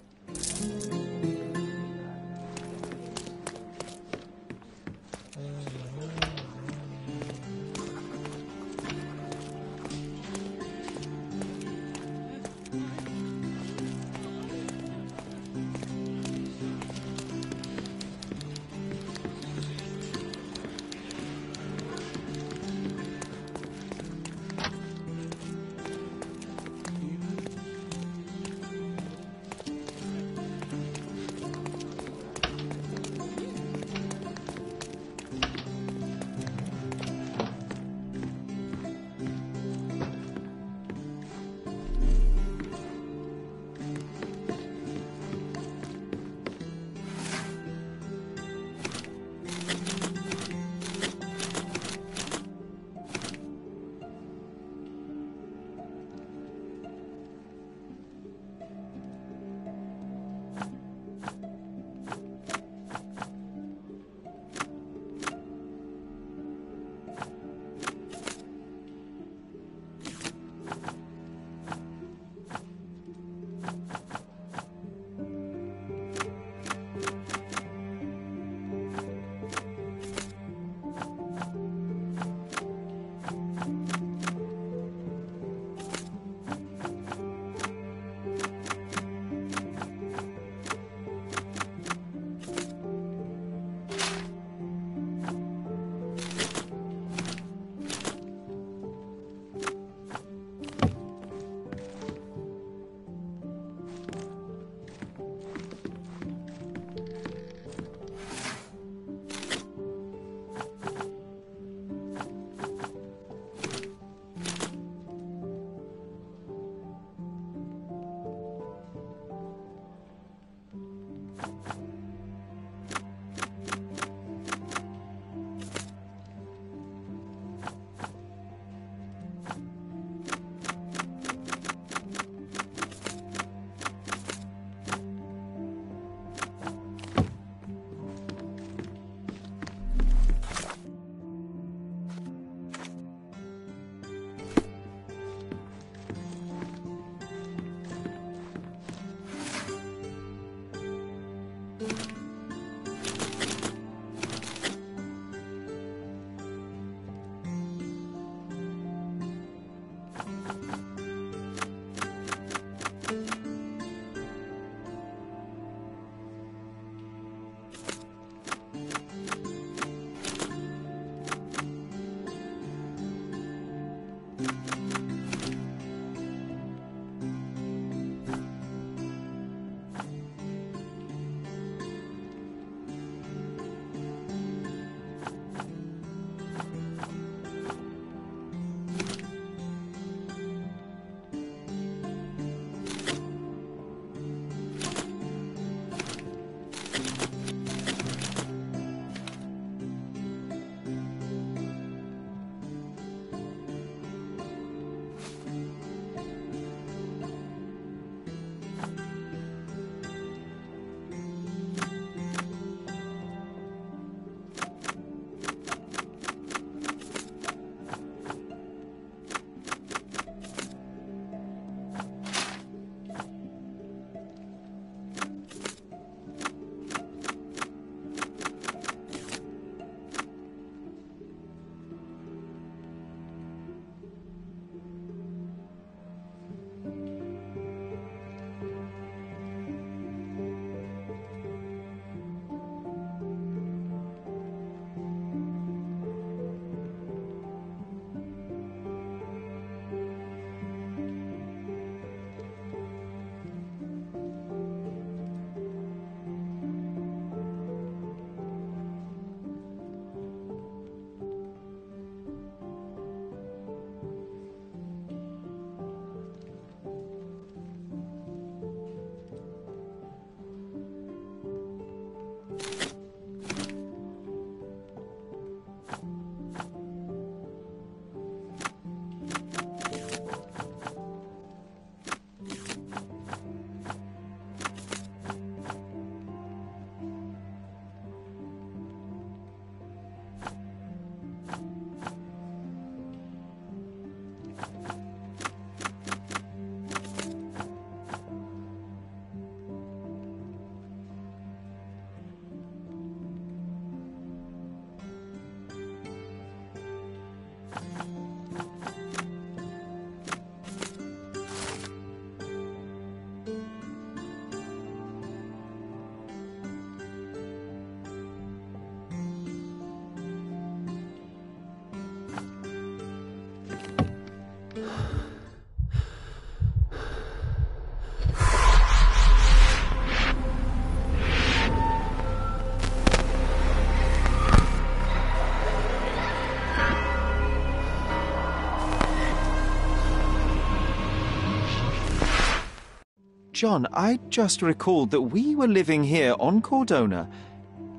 John, I just recalled that we were living here on Cordona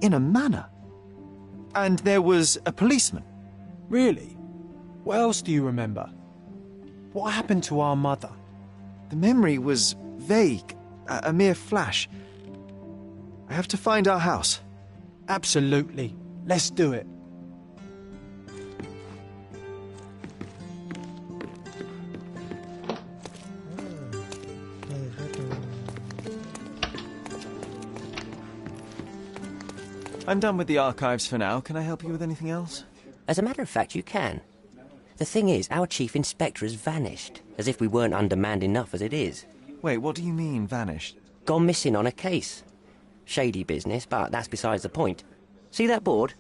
in a manor. And there was a policeman. Really? What else do you remember? What happened to our mother? The memory was vague, a mere flash. I have to find our house. Absolutely. Let's do it. I'm done with the archives for now. Can I help you with anything else? As a matter of fact, you can. The thing is, our chief inspector has vanished, as if we weren't undermanned enough as it is. Wait, what do you mean, vanished? Gone missing on a case. Shady business, but that's besides the point. See that board?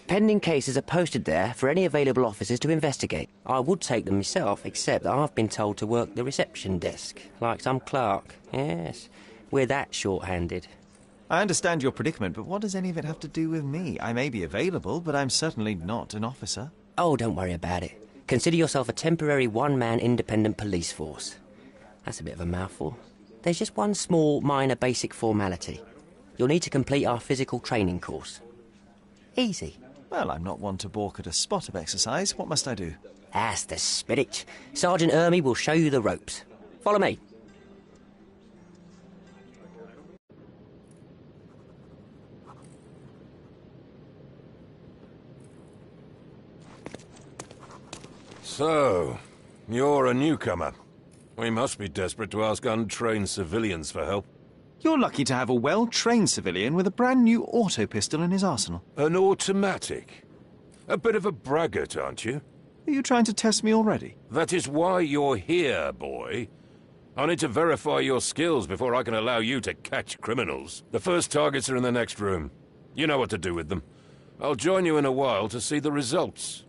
Pending cases are posted there for any available officers to investigate. I would take them myself, except I've been told to work the reception desk, like some clerk. Yes, we're that short-handed. I understand your predicament, but what does any of it have to do with me? I may be available, but I'm certainly not an officer. Oh, don't worry about it. Consider yourself a temporary one-man independent police force. That's a bit of a mouthful. There's just one small, minor, basic formality. You'll need to complete our physical training course. Easy. Well, I'm not one to balk at a spot of exercise. What must I do? That's the spirit. Sergeant Ermy will show you the ropes. Follow me. So, you're a newcomer. We must be desperate to ask untrained civilians for help. You're lucky to have a well-trained civilian with a brand new auto pistol in his arsenal. An automatic? A bit of a braggart, aren't you? Are you trying to test me already? That is why you're here, boy. I need to verify your skills before I can allow you to catch criminals. The first targets are in the next room. You know what to do with them. I'll join you in a while to see the results.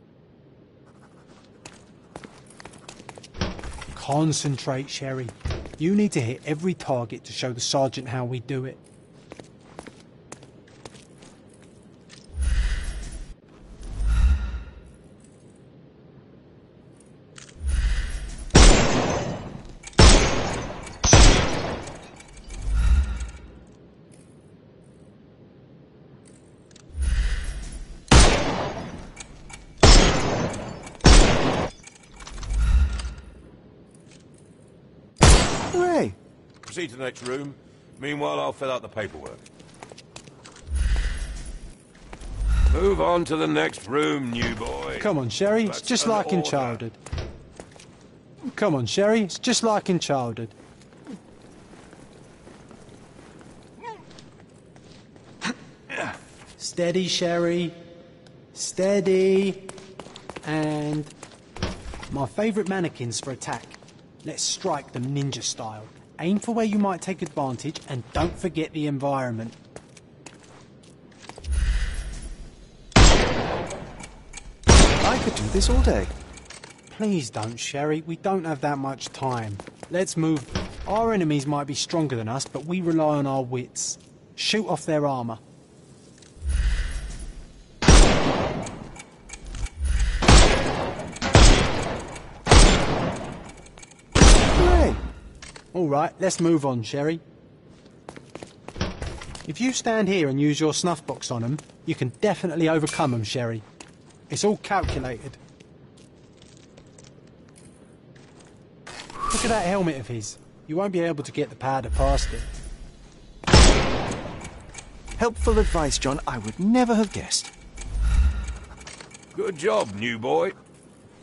Concentrate, Sherry. You need to hit every target to show the sergeant how we do it. Hooray! Proceed to the next room. Meanwhile, I'll fill out the paperwork. Move on to the next room, new boy. Come on, Sherry. It's just like in childhood. Come on, Sherry. It's just like in childhood. Steady, Sherry. Steady. And my favourite mannequins for attack. Let's strike them ninja style. Aim for where you might take advantage and don't forget the environment. I could do this all day. Please don't, Sherry. We don't have that much time. Let's move. Our enemies might be stronger than us, but we rely on our wits. Shoot off their armour. All right, let's move on, Sherry. If you stand here and use your snuff box on them, you can definitely overcome them, Sherry. It's all calculated. Look at that helmet of his. You won't be able to get the powder past it. Helpful advice, John. I would never have guessed. Good job, new boy.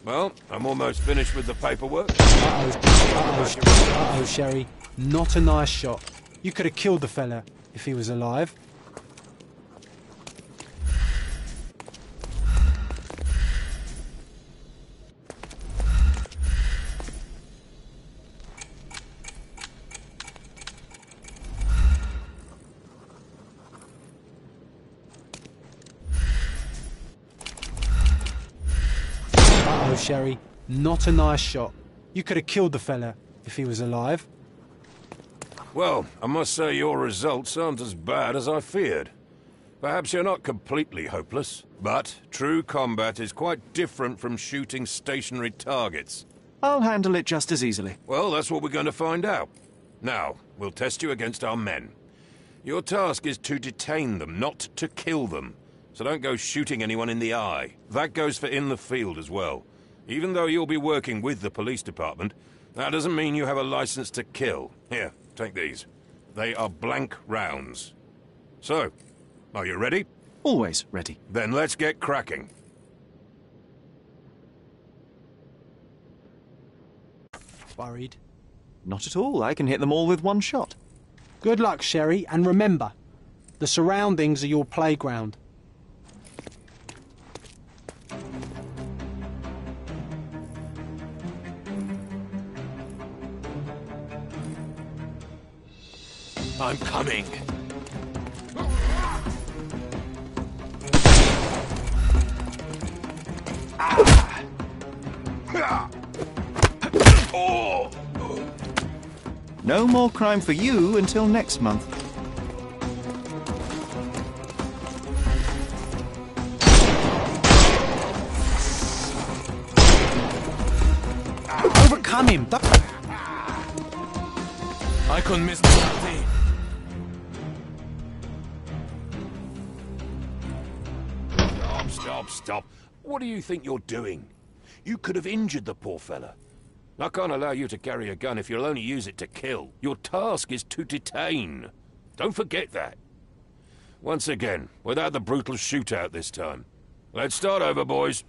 Well, I'm almost finished with the paperwork. Uh-oh, Sherry. Not a nice shot. You could have killed the fella if he was alive. Uh-oh, Sherry. Not a nice shot. You could have killed the fella if he was alive. Well, I must say your results aren't as bad as I feared. Perhaps you're not completely hopeless, but true combat is quite different from shooting stationary targets. I'll handle it just as easily. Well, that's what we're going to find out. Now, we'll test you against our men. Your task is to detain them, not to kill them. So don't go shooting anyone in the eye. That goes for in the field as well. Even though you'll be working with the police department, that doesn't mean you have a license to kill. Here, take these. They are blank rounds. So, are you ready? Always ready. Then let's get cracking. Worried? Not at all. I can hit them all with one shot. Good luck, Sherry, and remember, the surroundings are your playground. I'm coming. No more crime for you until next month. Overcome him! I couldn't miss the party. Stop. What do you think you're doing? You could have injured the poor fella. I can't allow you to carry a gun if you'll only use it to kill. Your task is to detain. Don't forget that. Once again, without the brutal shootout this time. Let's start over, boys.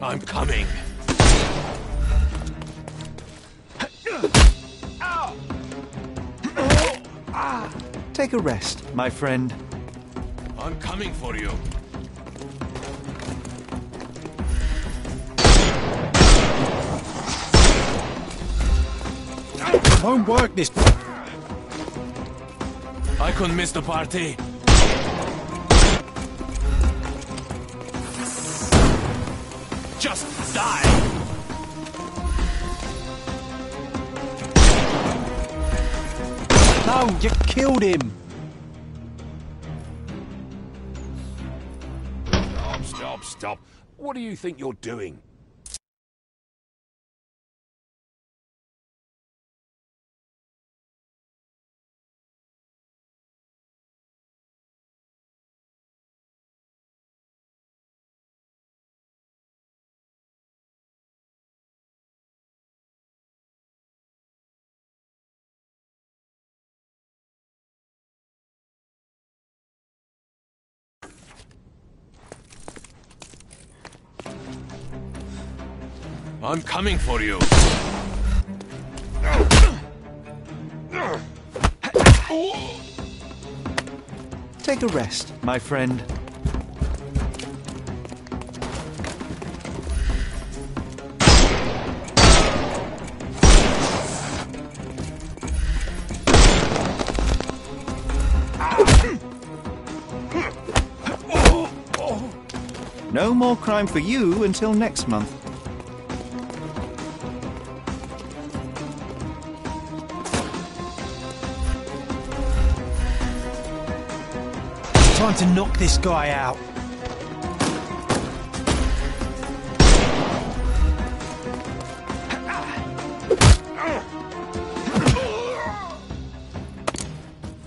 I'm coming. Take a rest, my friend. I'm coming for you. Won't work this. I couldn't miss the party. Just die! No, you killed him! Stop. What do you think you're doing? I'm coming for you. Take a rest, my friend. No more crime for you until next month. Time to knock this guy out.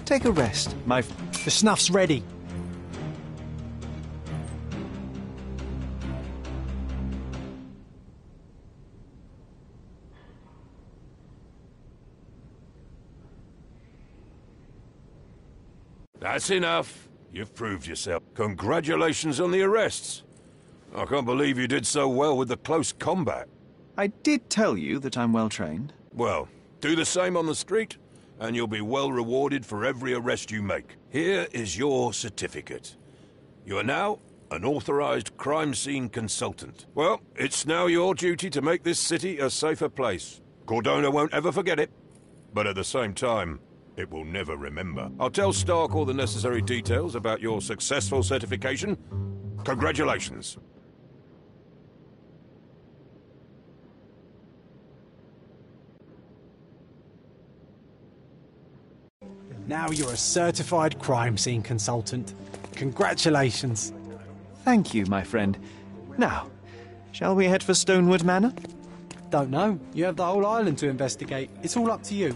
Take a rest, my... The snuff's ready. That's enough. You've proved yourself. Congratulations on the arrests. I can't believe you did so well with the close combat. I did tell you that I'm well trained. Well, do the same on the street, and you'll be well rewarded for every arrest you make. Here is your certificate. You are now an authorized crime scene consultant. Well, it's now your duty to make this city a safer place. Cordona won't ever forget it, but at the same time, it will never remember. I'll tell Stark all the necessary details about your successful certification. Congratulations. Now you're a certified crime scene consultant. Congratulations. Thank you, my friend. Now, shall we head for Stonewood Manor? Don't know. You have the whole island to investigate. It's all up to you.